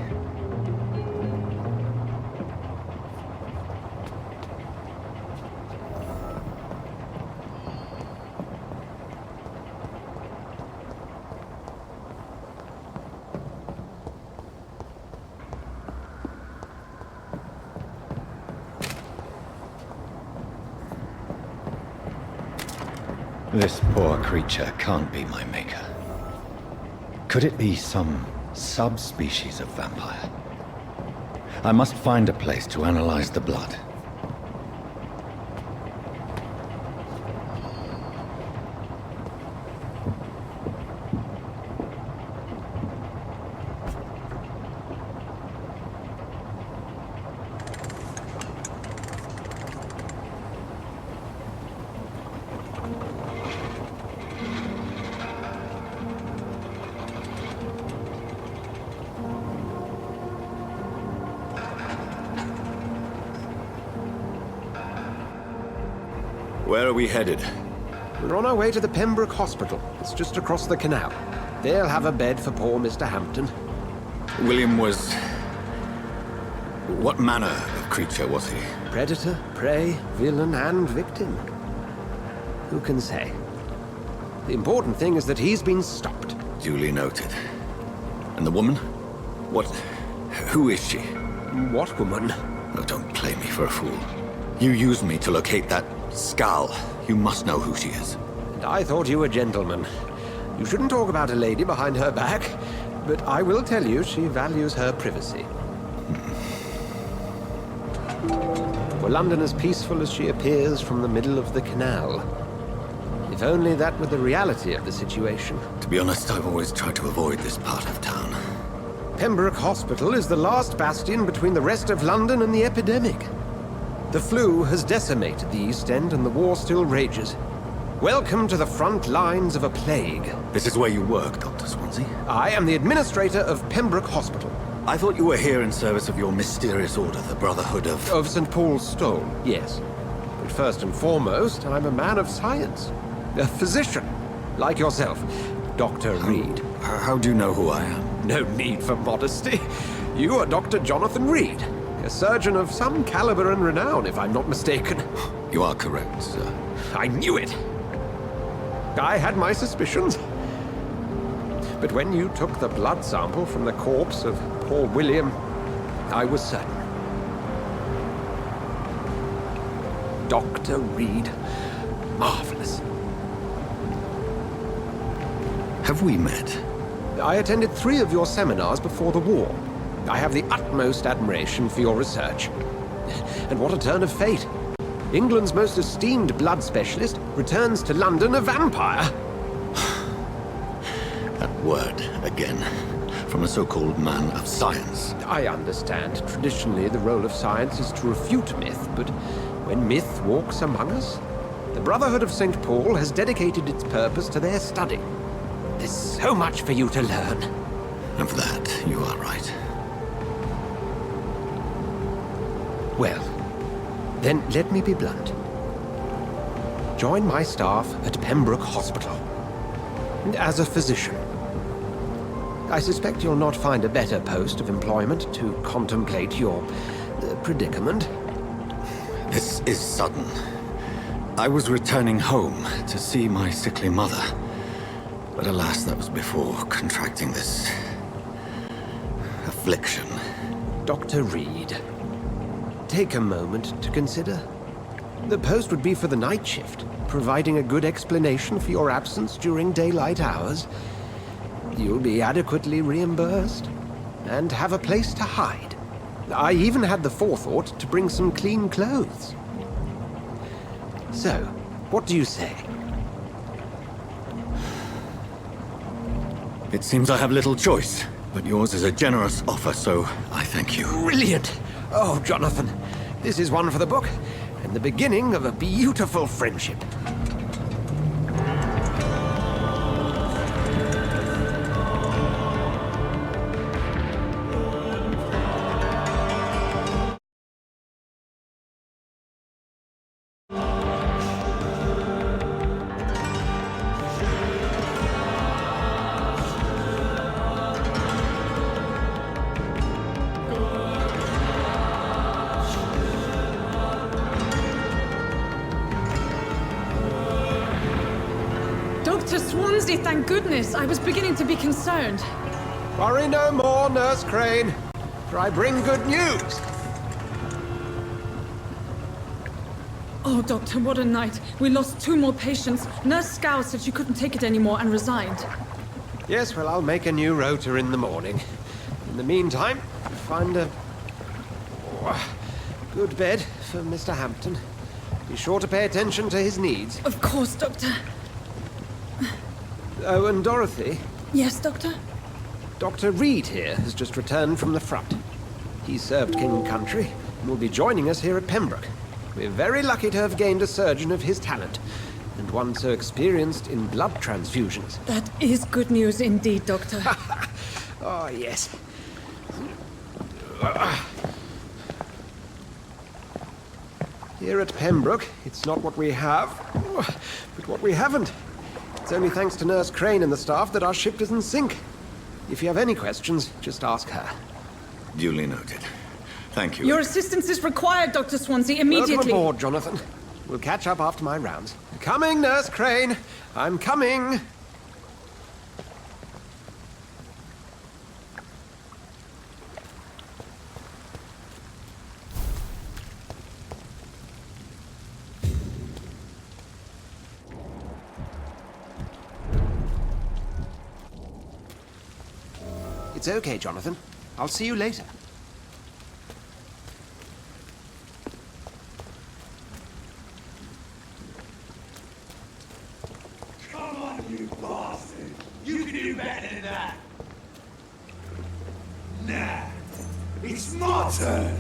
This poor creature can't be my maker. Could it be some subspecies of vampire? I must find a place to analyze the blood. Where are we headed? We're on our way to the Pembroke Hospital. It's just across the canal. They'll have a bed for poor Mr. Hampton. William was... what manner of creature was he? Predator, prey, villain, and victim. Who can say? The important thing is that he's been stopped. Duly noted. And the woman? What... who is she? What woman? Oh, don't play me for a fool. You used me to locate that skull. You must know who she is. And I thought you a gentleman. You shouldn't talk about a lady behind her back, but I will tell you she values her privacy. Were London as peaceful as she appears from the middle of the canal? If only that were the reality of the situation. To be honest, I've always tried to avoid this part of town. Pembroke Hospital is the last bastion between the rest of London and the epidemic. The flu has decimated the East End and the war still rages. Welcome to the front lines of a plague. This is where you work, Dr. Swansea? I am the administrator of Pembroke Hospital. I thought you were here in service of your mysterious order, the Brotherhood of... Of St. Paul's Stole, yes. But first and foremost, I'm a man of science. A physician, like yourself, Dr. Reed. How do you know who I am? No need for modesty. You are Dr. Jonathan Reed. A surgeon of some caliber and renown, if I'm not mistaken. You are correct, sir. I knew it! I had my suspicions. But when you took the blood sample from the corpse of poor William, I was certain. Dr. Reed. Marvelous. Have we met? I attended 3 of your seminars before the war. I have the utmost admiration for your research. And what a turn of fate. England's most esteemed blood specialist returns to London a vampire. That word, again. From a so-called man of science. I understand. Traditionally, the role of science is to refute myth, but when myth walks among us, the Brotherhood of St. Paul has dedicated its purpose to their study. There's so much for you to learn. And for that, you are right. Well, then let me be blunt. Join my staff at Pembroke Hospital. And as a physician. I suspect you'll not find a better post of employment to contemplate your predicament. This is sudden. I was returning home to see my sickly mother. But alas, that was before contracting this... affliction. Dr. Reed. Take a moment to consider. The post would be for the night shift, providing a good explanation for your absence during daylight hours. You'll be adequately reimbursed, and have a place to hide. I even had the forethought to bring some clean clothes. So, what do you say? It seems I have little choice, but yours is a generous offer, so I thank you. Brilliant! Oh, Jonathan, this is one for the book. and the beginning of a beautiful friendship. Dr. Swansea, thank goodness. I was beginning to be concerned. Worry no more, Nurse Crane, for I bring good news. Oh, Doctor, what a night. We lost 2 more patients. Nurse Scow said she couldn't take it anymore and resigned. Yes, well, I'll make a new rota in the morning. In the meantime, find a good bed for Mr. Hampton. Be sure to pay attention to his needs. Of course, Doctor. Oh, and Dorothy? Yes, Doctor? Dr. Reed here has just returned from the front. He served King and Country and will be joining us here at Pembroke. We're very lucky to have gained a surgeon of his talent, and one so experienced in blood transfusions. That is good news indeed, Doctor. Oh, yes. Here at Pembroke, it's not what we have, but what we haven't. It's only thanks to Nurse Crane and the staff that our ship doesn't sink. If you have any questions, just ask her. Duly noted. Thank you. Your assistance is required, Dr. Swansea, immediately. Welcome aboard, Jonathan. We'll catch up after my rounds. Coming, Nurse Crane. I'm coming. It's okay, Jonathan. I'll see you later. Come on, you bastard! You can do better than that! Nah, it's my turn!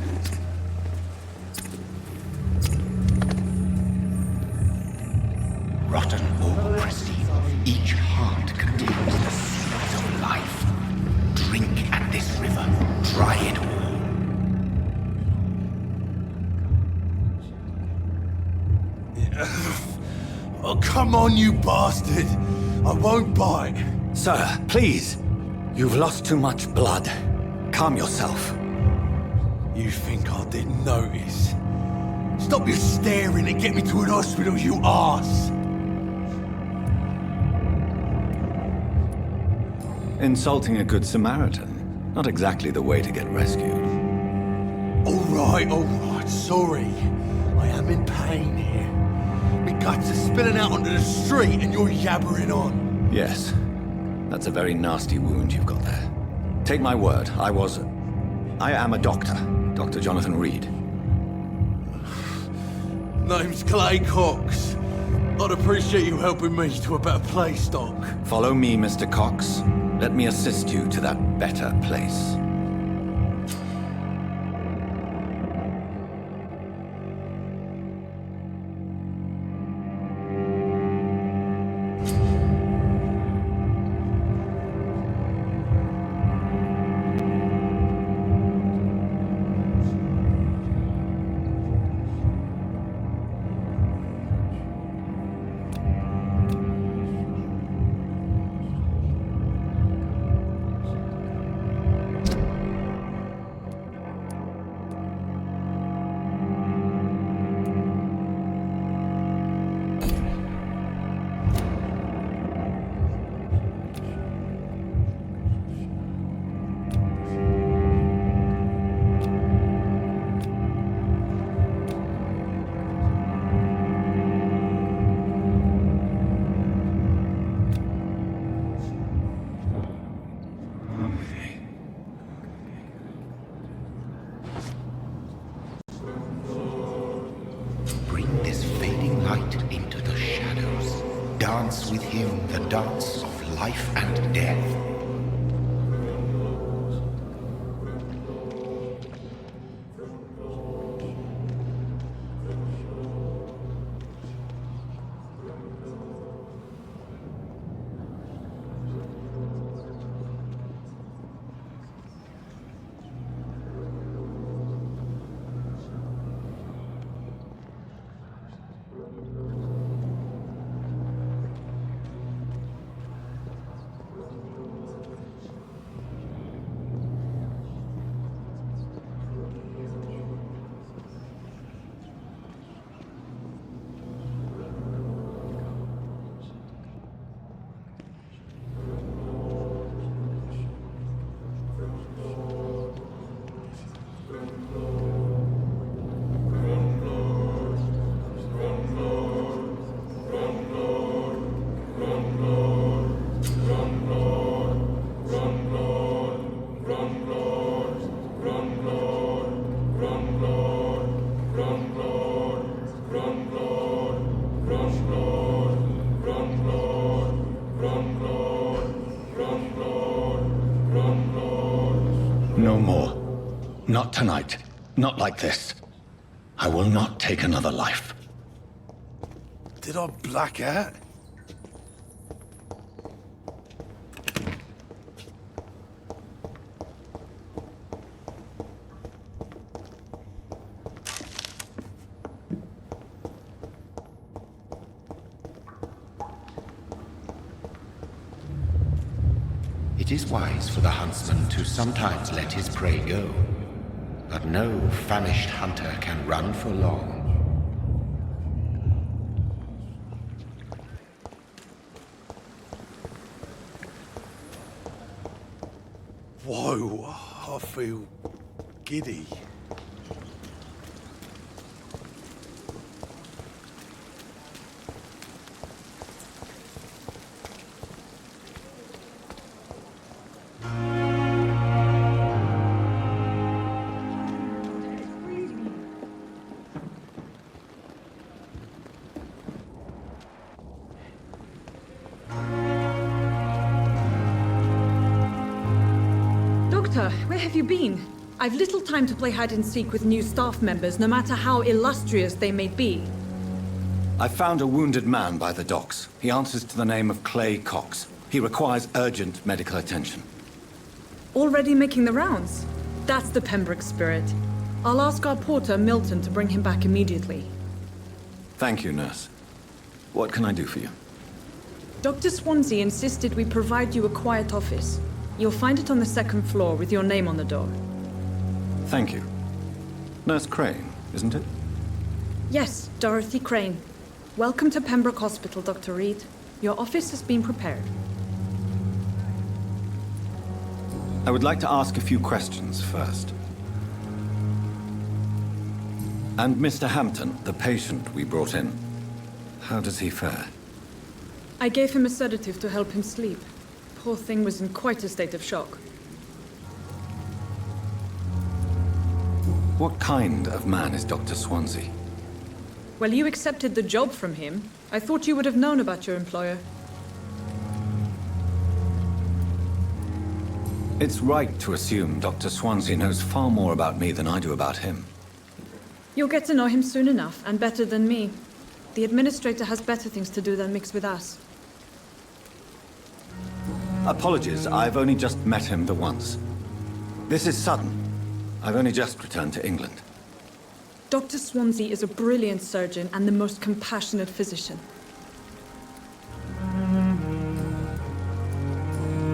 Rotten or pristine, each heart contains the seeds of life. Drink at this river, try it all. Oh, come on, you bastard! I won't bite. Sir, please. You've lost too much blood. Calm yourself. You think I didn't notice? Stop your staring and get me to an hospital, you arse! Insulting a good Samaritan. Not exactly the way to get rescued. All right, sorry. I am in pain here. My guts are spilling out onto the street and you're yabbering on. Yes. That's a very nasty wound you've got there. Take my word, I am a doctor. Dr. Jonathan Reed. Name's Clay Cox. I'd appreciate you helping me to a better place, Doc. Follow me, Mr. Cox. Let me assist you to that better place. Dance with him the dance of life and death. No more. Not tonight. Not like this. I will not take another life. Did I black out? It is wise for the huntsman to sometimes let his prey go, but no famished hunter can run for long. Whoa, I feel giddy. Where have you been? I've little time to play hide-and-seek with new staff members, no matter how illustrious they may be. I found a wounded man by the docks. He answers to the name of Clay Cox. He requires urgent medical attention. Already making the rounds? That's the Pembroke spirit. I'll ask our porter, Milton, to bring him back immediately. Thank you, nurse. What can I do for you? Dr. Swansea insisted we provide you a quiet office. You'll find it on the second floor with your name on the door. Thank you. Nurse Crane, isn't it? Yes, Dorothy Crane. Welcome to Pembroke Hospital, Dr. Reed. Your office has been prepared. I would like to ask a few questions first. And Mr. Hampton, the patient we brought in, how does he fare? I gave him a sedative to help him sleep. Poor thing was in quite a state of shock. What kind of man is Dr. Swansea? Well, you accepted the job from him. I thought you would have known about your employer. It's right to assume Dr. Swansea knows far more about me than I do about him. You'll get to know him soon enough, and better than me. The administrator has better things to do than mix with us. Apologies, I've only just met him the once. This is sudden. I've only just returned to England. Dr. Swansea is a brilliant surgeon and the most compassionate physician.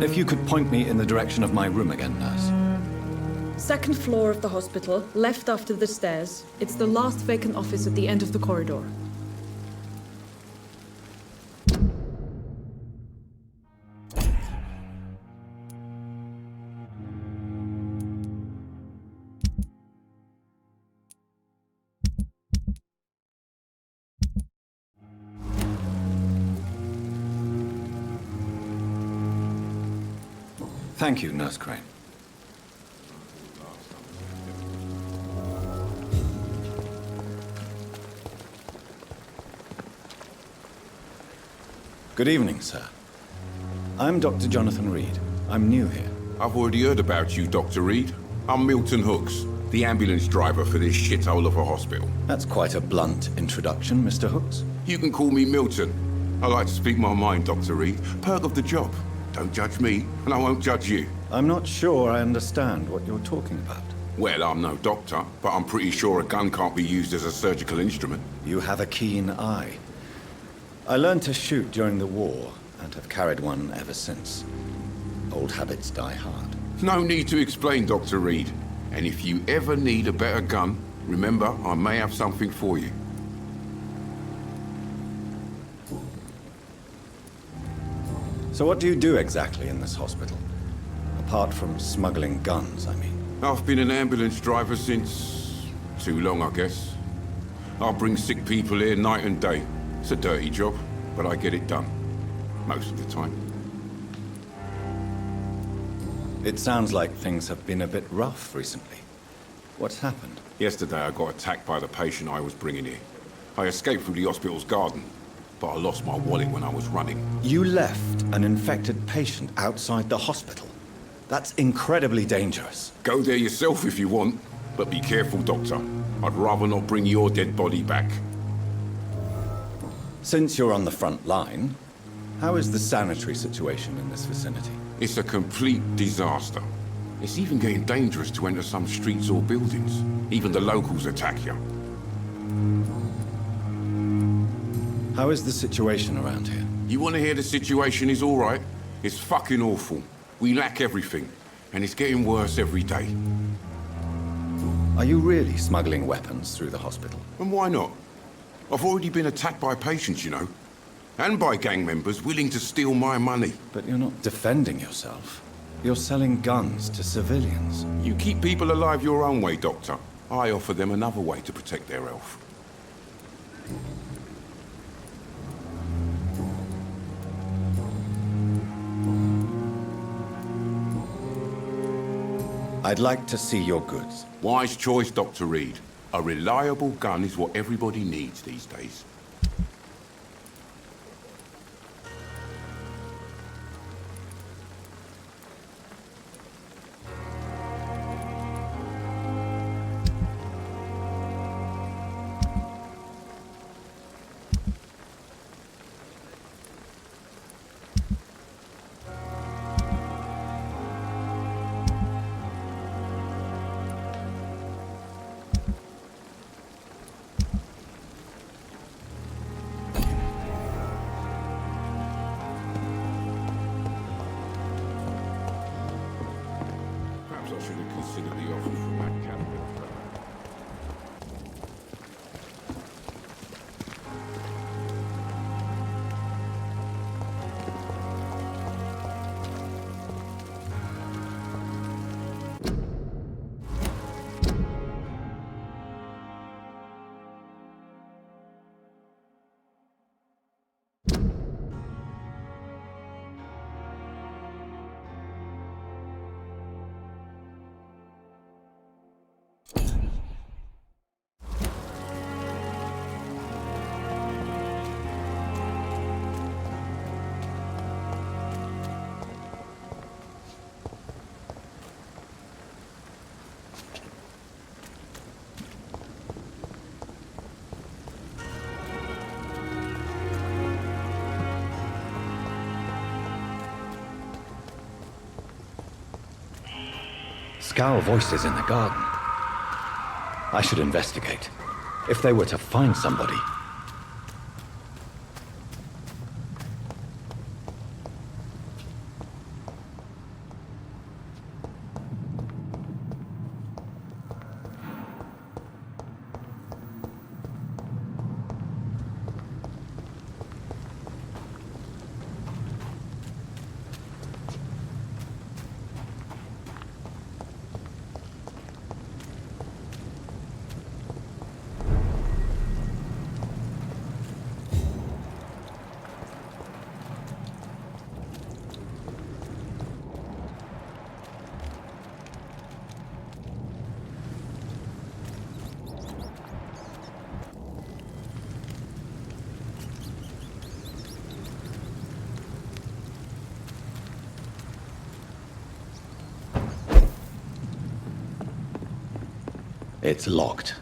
If you could point me in the direction of my room again, nurse. Second floor of the hospital, left after the stairs. It's the last vacant office at the end of the corridor. Thank you, Nurse Crane. Good evening, sir. I'm Dr. Jonathan Reed. I'm new here. I've already heard about you, Dr. Reed. I'm Milton Hooks, the ambulance driver for this shithole of a hospital. That's quite a blunt introduction, Mr. Hooks. You can call me Milton. I like to speak my mind, Dr. Reed. Perk of the job. Don't judge me, and I won't judge you. I'm not sure I understand what you're talking about. Well, I'm no doctor, but I'm pretty sure a gun can't be used as a surgical instrument. You have a keen eye. I learned to shoot during the war, and have carried one ever since. Old habits die hard. No need to explain, Dr. Reed. And if you ever need a better gun, remember, I may have something for you. So what do you do exactly in this hospital? Apart from smuggling guns, I mean. I've been an ambulance driver since... too long, I guess. I bring sick people here night and day. It's a dirty job, but I get it done. Most of the time. It sounds like things have been a bit rough recently. What's happened? Yesterday I got attacked by the patient I was bringing here. I escaped through the hospital's garden, but I lost my wallet when I was running. You left an infected patient outside the hospital? That's incredibly dangerous. Go there yourself if you want, but be careful, Doctor. I'd rather not bring your dead body back. Since you're on the front line, how is the sanitary situation in this vicinity? It's a complete disaster. It's even getting dangerous to enter some streets or buildings. Even the locals attack you. How is the situation around here? You want to hear the situation is all right? It's fucking awful. We lack everything, and it's getting worse every day. Are you really smuggling weapons through the hospital? And why not? I've already been attacked by patients, you know. And by gang members willing to steal my money. But you're not defending yourself. You're selling guns to civilians. You keep people alive your own way, Doctor. I offer them another way to protect their health. I'd like to see your goods. Wise choice, Dr. Reed. A reliable gun is what everybody needs these days. Perhaps I should have considered the offer from that captain. Scowl voices in the garden. I should investigate. If they were to find somebody. It's locked.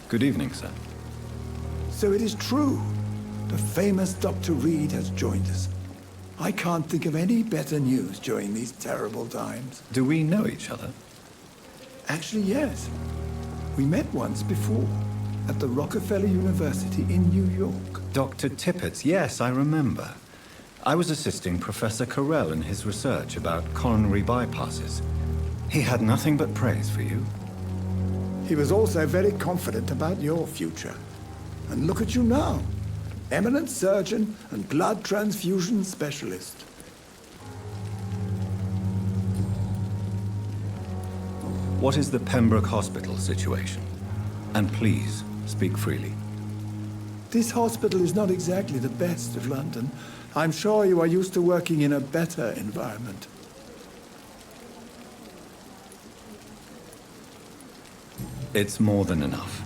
Good evening, sir. So it is true. The famous Dr. Reed has joined us. I can't think of any better news during these terrible times. Do we know each other? Actually, yes. We met once before, at the Rockefeller University in New York. Dr. Tippett, yes, I remember. I was assisting Professor Carell in his research about coronary bypasses. He had nothing but praise for you. He was also very confident about your future. And look at you now. Eminent surgeon and blood transfusion specialist. What is the Pembroke Hospital situation? And please, speak freely. This hospital is not exactly the best of London. I'm sure you are used to working in a better environment. It's more than enough.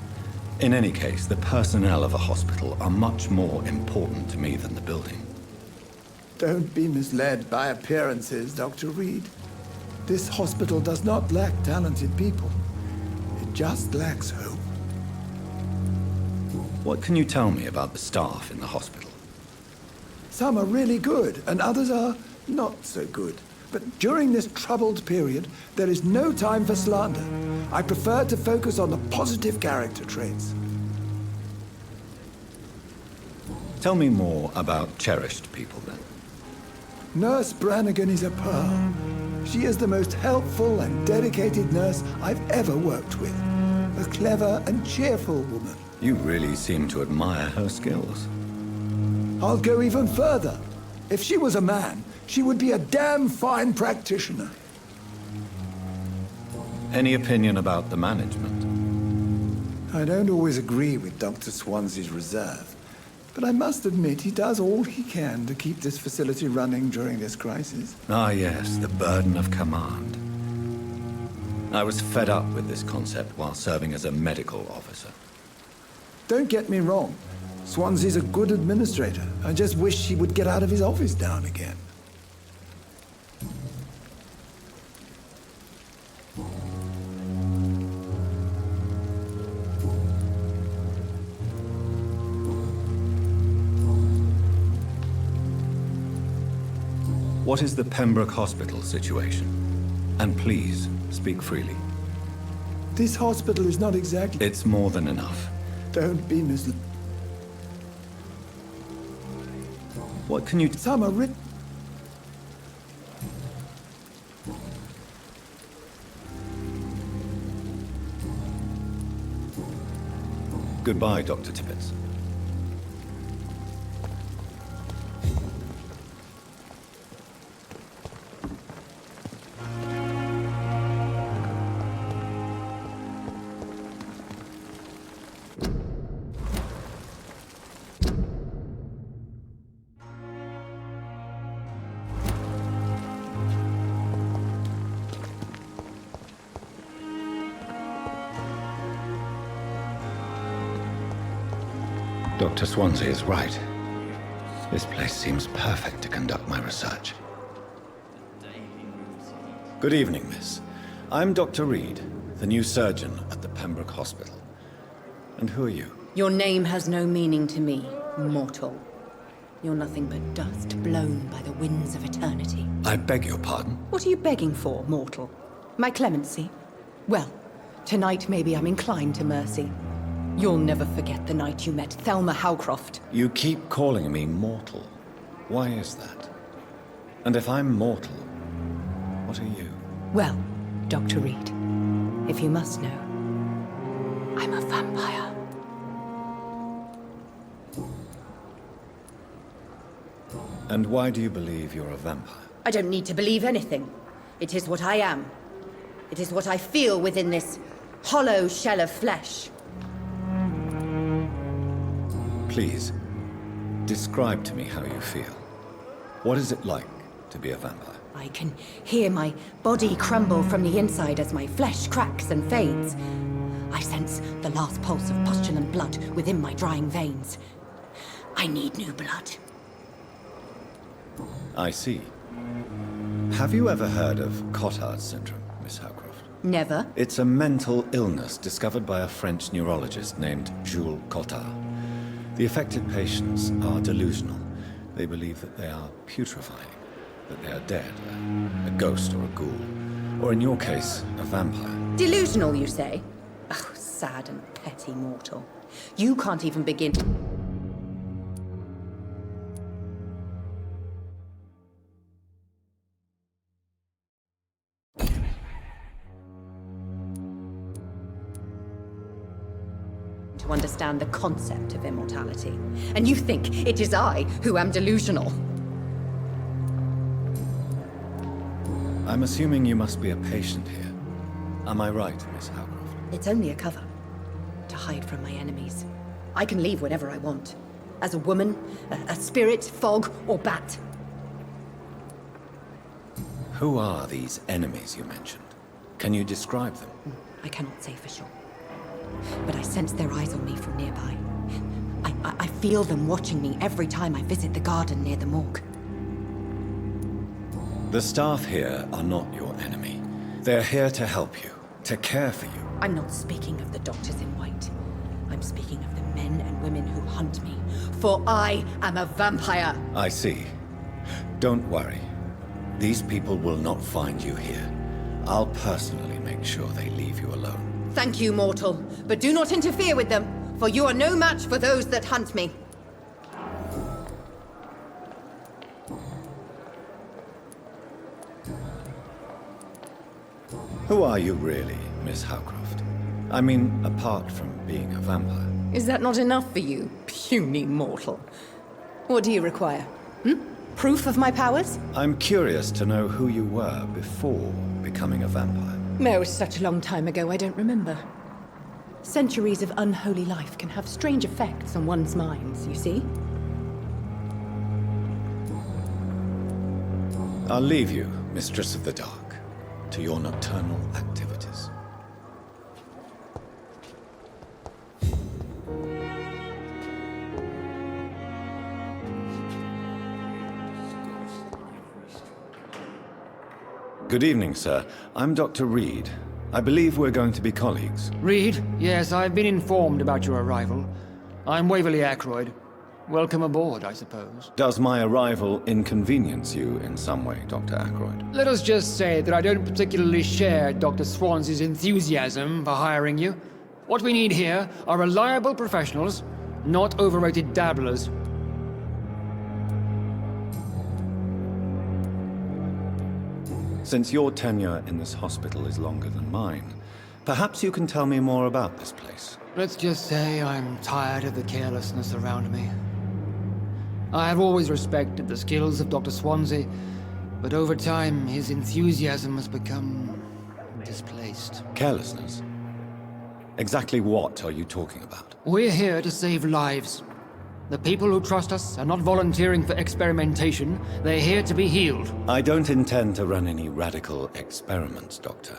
In any case, the personnel of a hospital are much more important to me than the building. Don't be misled by appearances, Dr. Reed. This hospital does not lack talented people. It just lacks hope. What can you tell me about the staff in the hospital? Some are really good, and others are not so good. But during this troubled period, there is no time for slander. I prefer to focus on the positive character traits. Tell me more about cherished people, then. Nurse Brannigan is a pearl. She is the most helpful and dedicated nurse I've ever worked with. A clever and cheerful woman. You really seem to admire her skills. I'll go even further. If she was a man, she would be a damn fine practitioner. Any opinion about the management? I don't always agree with Dr. Swansea's reserve, but I must admit he does all he can to keep this facility running during this crisis. Ah, yes, the burden of command. I was fed up with this concept while serving as a medical officer. Don't get me wrong. Swansea's a good administrator. I just wish he would get out of his office now and again. What is the Pembroke Hospital situation? And please, speak freely. This hospital is not exactly... It's more than enough. Don't be misled. What can you... Some are written... Goodbye, Dr. Tippett. Dr. Swansea is right. This place seems perfect to conduct my research. Good evening, miss. I'm Dr. Reed, the new surgeon at the Pembroke Hospital. And who are you? Your name has no meaning to me, mortal. You're nothing but dust blown by the winds of eternity. I beg your pardon? What are you begging for, mortal? My clemency? Well, tonight maybe I'm inclined to mercy. You'll never forget the night you met Thelma Howcroft. You keep calling me mortal. Why is that? And if I'm mortal, what are you? Well, Dr. Reed, if you must know, I'm a vampire. And why do you believe you're a vampire? I don't need to believe anything. It is what I am. It is what I feel within this hollow shell of flesh. Please, describe to me how you feel. What is it like to be a vampire? I can hear my body crumble from the inside as my flesh cracks and fades. I sense the last pulse of postulant blood within my drying veins. I need new blood. I see. Have you ever heard of Cotard's syndrome, Miss Howcroft? Never. It's a mental illness discovered by a French neurologist named Jules Cottard. The affected patients are delusional. They believe that they are putrefying, that they are dead, a ghost or a ghoul, or in your case, a vampire. Delusional, you say? Oh, sad and petty mortal. You can't even begin to understand the concept of immortality. And you think it is I who am delusional. I'm assuming you must be a patient here. Am I right, Miss Howcroft? It's only a cover. To hide from my enemies. I can leave whenever I want. As a woman, a spirit, fog, or bat. Who are these enemies you mentioned? Can you describe them? I cannot say for sure. But I sense their eyes on me from nearby. I feel them watching me every time I visit the garden near the morgue. The staff here are not your enemy. They're here to help you, to care for you. I'm not speaking of the doctors in white. I'm speaking of the men and women who hunt me. For I am a vampire! I see. Don't worry. These people will not find you here. I'll personally make sure they leave you alone. Thank you, mortal. But do not interfere with them, for you are no match for those that hunt me. Who are you really, Miss Howcroft? I mean, apart from being a vampire. Is that not enough for you, puny mortal? What do you require? Proof of my powers? I'm curious to know who you were before becoming a vampire. It was such a long time ago, I don't remember. Centuries of unholy life can have strange effects on one's minds, you see? I'll leave you, Mistress of the Dark, to your nocturnal activities. Good evening, sir. I'm Dr. Reed. I believe we're going to be colleagues. Reed? Yes, I've been informed about your arrival. I'm Waverly Ackroyd. Welcome aboard, I suppose. Does my arrival inconvenience you in some way, Dr. Ackroyd? Let us just say that I don't particularly share Dr. Swansea's enthusiasm for hiring you. What we need here are reliable professionals, not overrated dabblers. Since your tenure in this hospital is longer than mine, perhaps you can tell me more about this place. Let's just say I'm tired of the carelessness around me. I have always respected the skills of Dr. Swansea, but over time his enthusiasm has become displaced. Carelessness? Exactly what are you talking about? We're here to save lives. The people who trust us are not volunteering for experimentation. They're here to be healed. I don't intend to run any radical experiments, Doctor.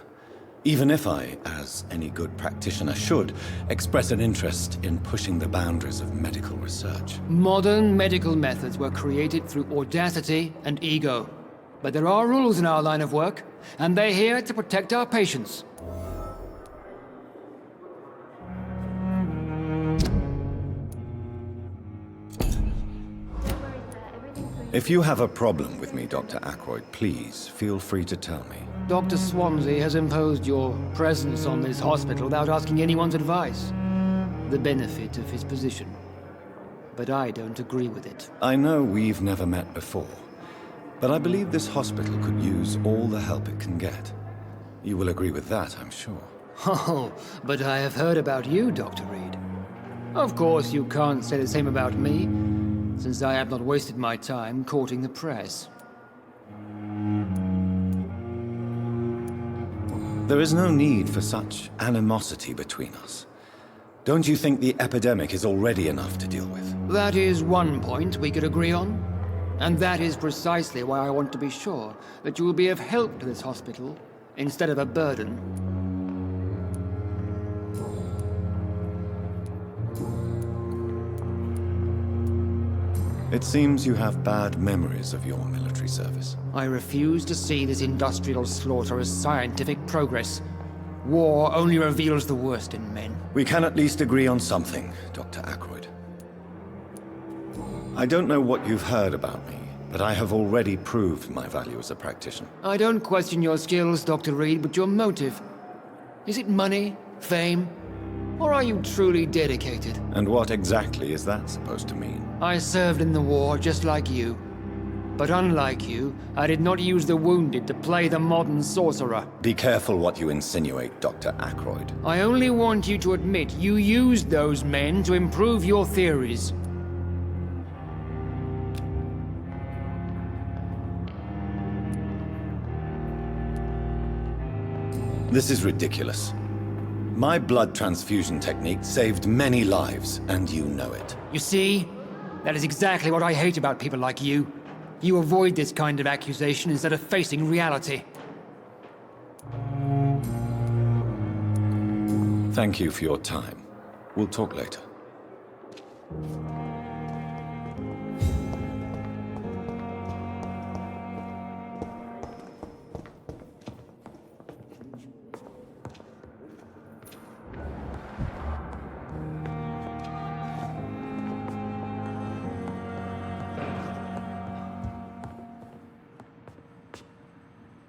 Even if I, as any good practitioner should, express an interest in pushing the boundaries of medical research. Modern medical methods were created through audacity and ego. But there are rules in our line of work, and they're here to protect our patients. If you have a problem with me, Dr. Ackroyd, please feel free to tell me. Dr. Swansea has imposed your presence on this hospital without asking anyone's advice. The benefit of his position. But I don't agree with it. I know we've never met before, but I believe this hospital could use all the help it can get. You will agree with that, I'm sure. Oh, but I have heard about you, Dr. Reed. Of course, you can't say the same about me, since I have not wasted my time courting the press. There is no need for such animosity between us. Don't you think the epidemic is already enough to deal with? That is one point we could agree on. And that is precisely why I want to be sure that you will be of help to this hospital, instead of a burden. It seems you have bad memories of your military service. I refuse to see this industrial slaughter as scientific progress. War only reveals the worst in men. We can at least agree on something, Dr. Ackroyd. I don't know what you've heard about me, but I have already proved my value as a practitioner. I don't question your skills, Dr. Reed, but your motive. Is it money, fame, or are you truly dedicated? And what exactly is that supposed to mean? I served in the war just like you. But unlike you, I did not use the wounded to play the modern sorcerer. Be careful what you insinuate, Dr. Ackroyd. I only want you to admit you used those men to improve your theories. This is ridiculous. My blood transfusion technique saved many lives, and you know it. You see? That is exactly what I hate about people like you. You avoid this kind of accusation instead of facing reality. Thank you for your time. We'll talk later.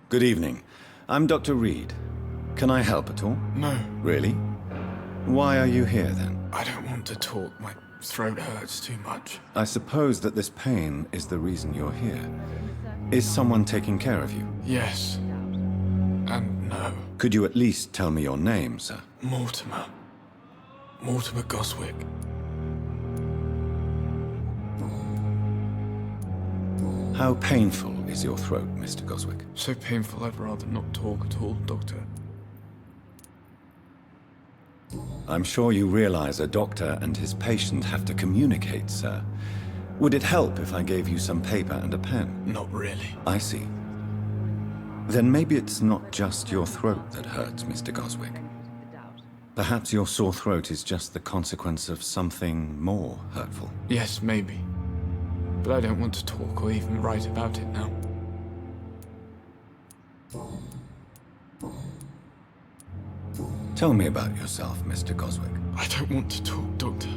Good evening. I'm Dr. Reed. Can I help at all? No. Really? Why are you here, then? I don't want to talk. My throat hurts too much. I suppose that this pain is the reason you're here. Is someone taking care of you? Yes. And no. Could you at least tell me your name, sir? Mortimer. Mortimer Goswick. How painful is your throat, Mr. Goswick? So painful I'd rather not talk at all, Doctor. I'm sure you realize a doctor and his patient have to communicate, sir. Would it help if I gave you some paper and a pen? Not really. I see. Then maybe it's not just your throat that hurts, Mr. Goswick. Perhaps your sore throat is just the consequence of something more hurtful. Yes, maybe. But I don't want to talk or even write about it now. Tell me about yourself, Mr. Goswick. I don't want to talk, Doctor.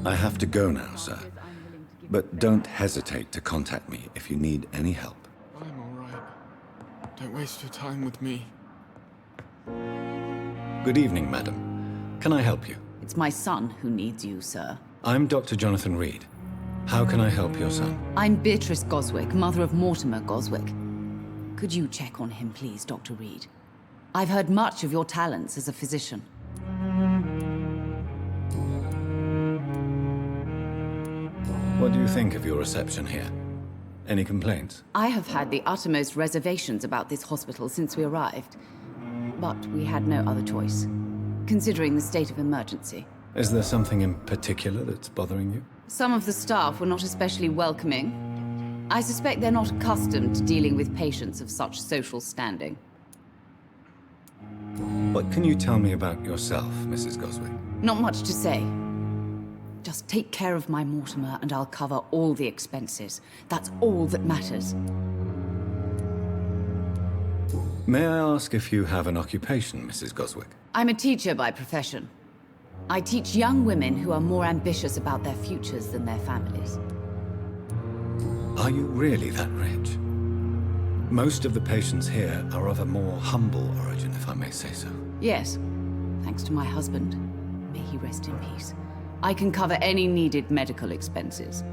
I have to go now, sir. But don't hesitate to contact me if you need any help. I'm all right. Don't waste your time with me. Good evening, madam. Can I help you? It's my son who needs you, sir. I'm Dr. Jonathan Reed. How can I help your son? I'm Beatrice Goswick, mother of Mortimer Goswick. Could you check on him, please, Dr. Reed? I've heard much of your talents as a physician. What do you think of your reception here? Any complaints? I have had the uttermost reservations about this hospital since we arrived. But we had no other choice, considering the state of emergency. Is there something in particular that's bothering you? Some of the staff were not especially welcoming. I suspect they're not accustomed to dealing with patients of such social standing. What can you tell me about yourself, Mrs. Goswick? Not much to say. Just take care of my Mortimer and I'll cover all the expenses. That's all that matters. May I ask if you have an occupation, Mrs. Goswick? I'm a teacher by profession. I teach young women who are more ambitious about their futures than their families. Are you really that rich? Most of the patients here are of a more humble origin, if I may say so. Yes, thanks to my husband. May he rest in peace. I can cover any needed medical expenses.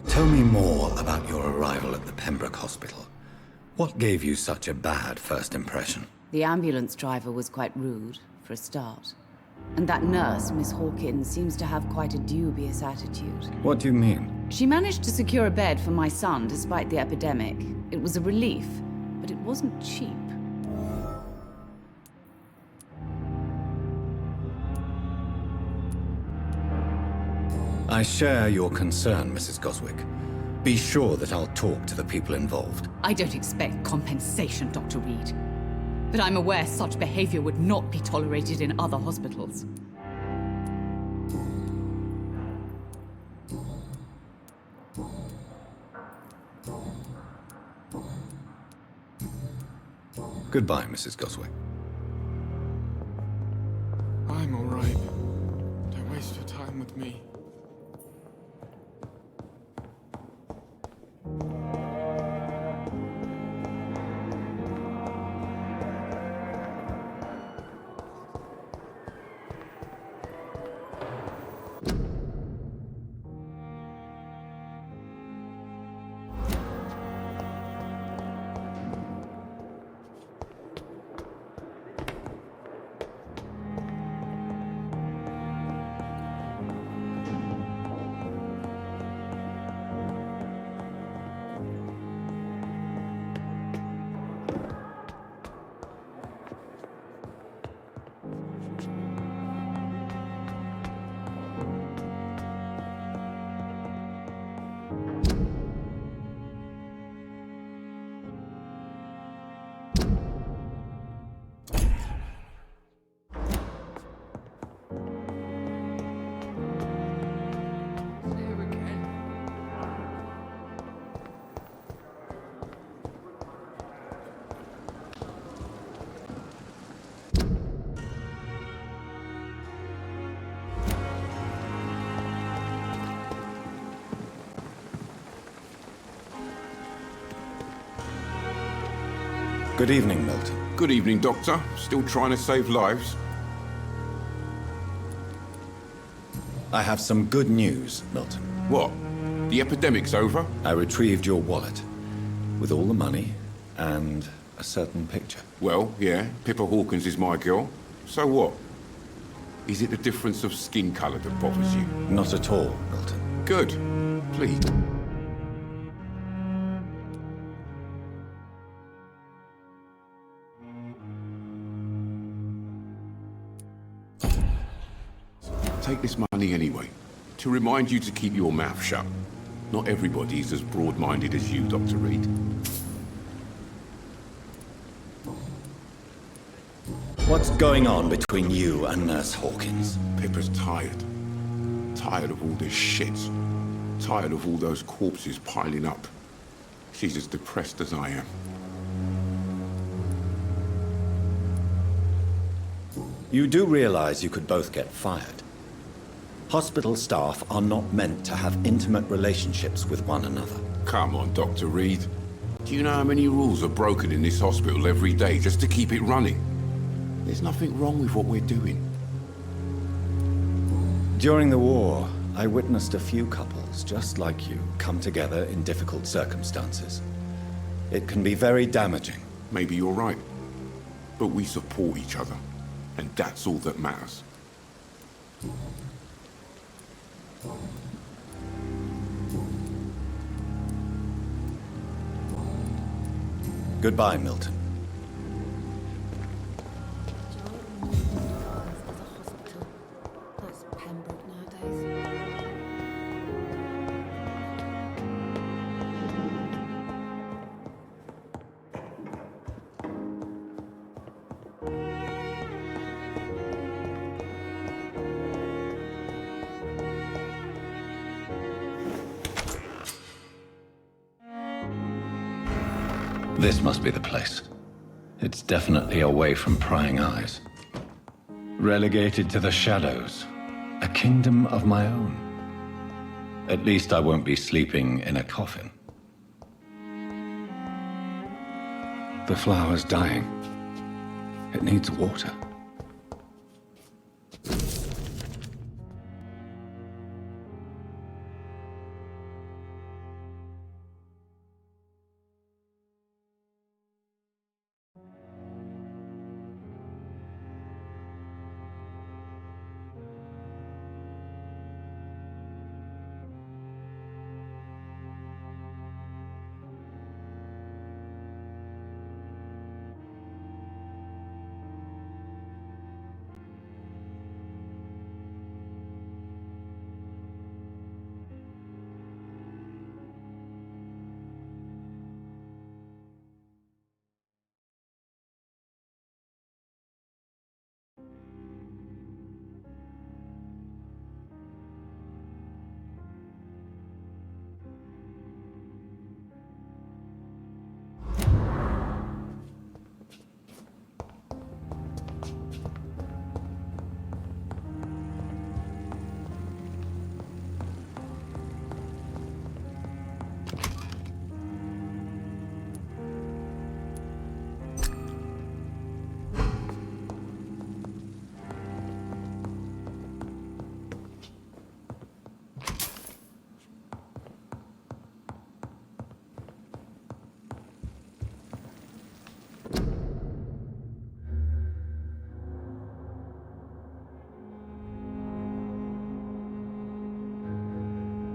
Tell me more about your arrival at the Pembroke Hospital. What gave you such a bad first impression? The ambulance driver was quite rude, for a start. And that nurse, Miss Hawkins, seems to have quite a dubious attitude. What do you mean? She managed to secure a bed for my son despite the epidemic. It was a relief, but it wasn't cheap. I share your concern, Mrs. Goswick. Be sure that I'll talk to the people involved. I don't expect compensation, Dr. Reed. But I'm aware such behavior would not be tolerated in other hospitals. Goodbye, Mrs. Goswick. I'm all right. Don't waste your time with me. Good evening, Milton. Good evening, Doctor. Still trying to save lives? I have some good news, Milton. What? The epidemic's over? I retrieved your wallet, with all the money and a certain picture. Well, yeah, Pippa Hawkins is my girl. So what? Is it the difference of skin colour that bothers you? Not at all, Milton. Good. Please. Take this money anyway, to remind you to keep your mouth shut. Not everybody is as broad-minded as you, Dr. Reed. What's going on between you and Nurse Hawkins? Pippa's tired. Tired of all this shit. Tired of all those corpses piling up. She's as depressed as I am. You do realize you could both get fired. Hospital staff are not meant to have intimate relationships with one another. Come on, Dr. Reed. Do you know how many rules are broken in this hospital every day just to keep it running? There's nothing wrong with what we're doing. During the war, I witnessed a few couples just like you come together in difficult circumstances. It can be very damaging. Maybe you're right. But we support each other. And that's all that matters. Goodbye, Milton. That's Pembroke nowadays. This must be the place. It's definitely away from prying eyes. Relegated to the shadows. A kingdom of my own. At least I won't be sleeping in a coffin. The flower's dying. It needs water.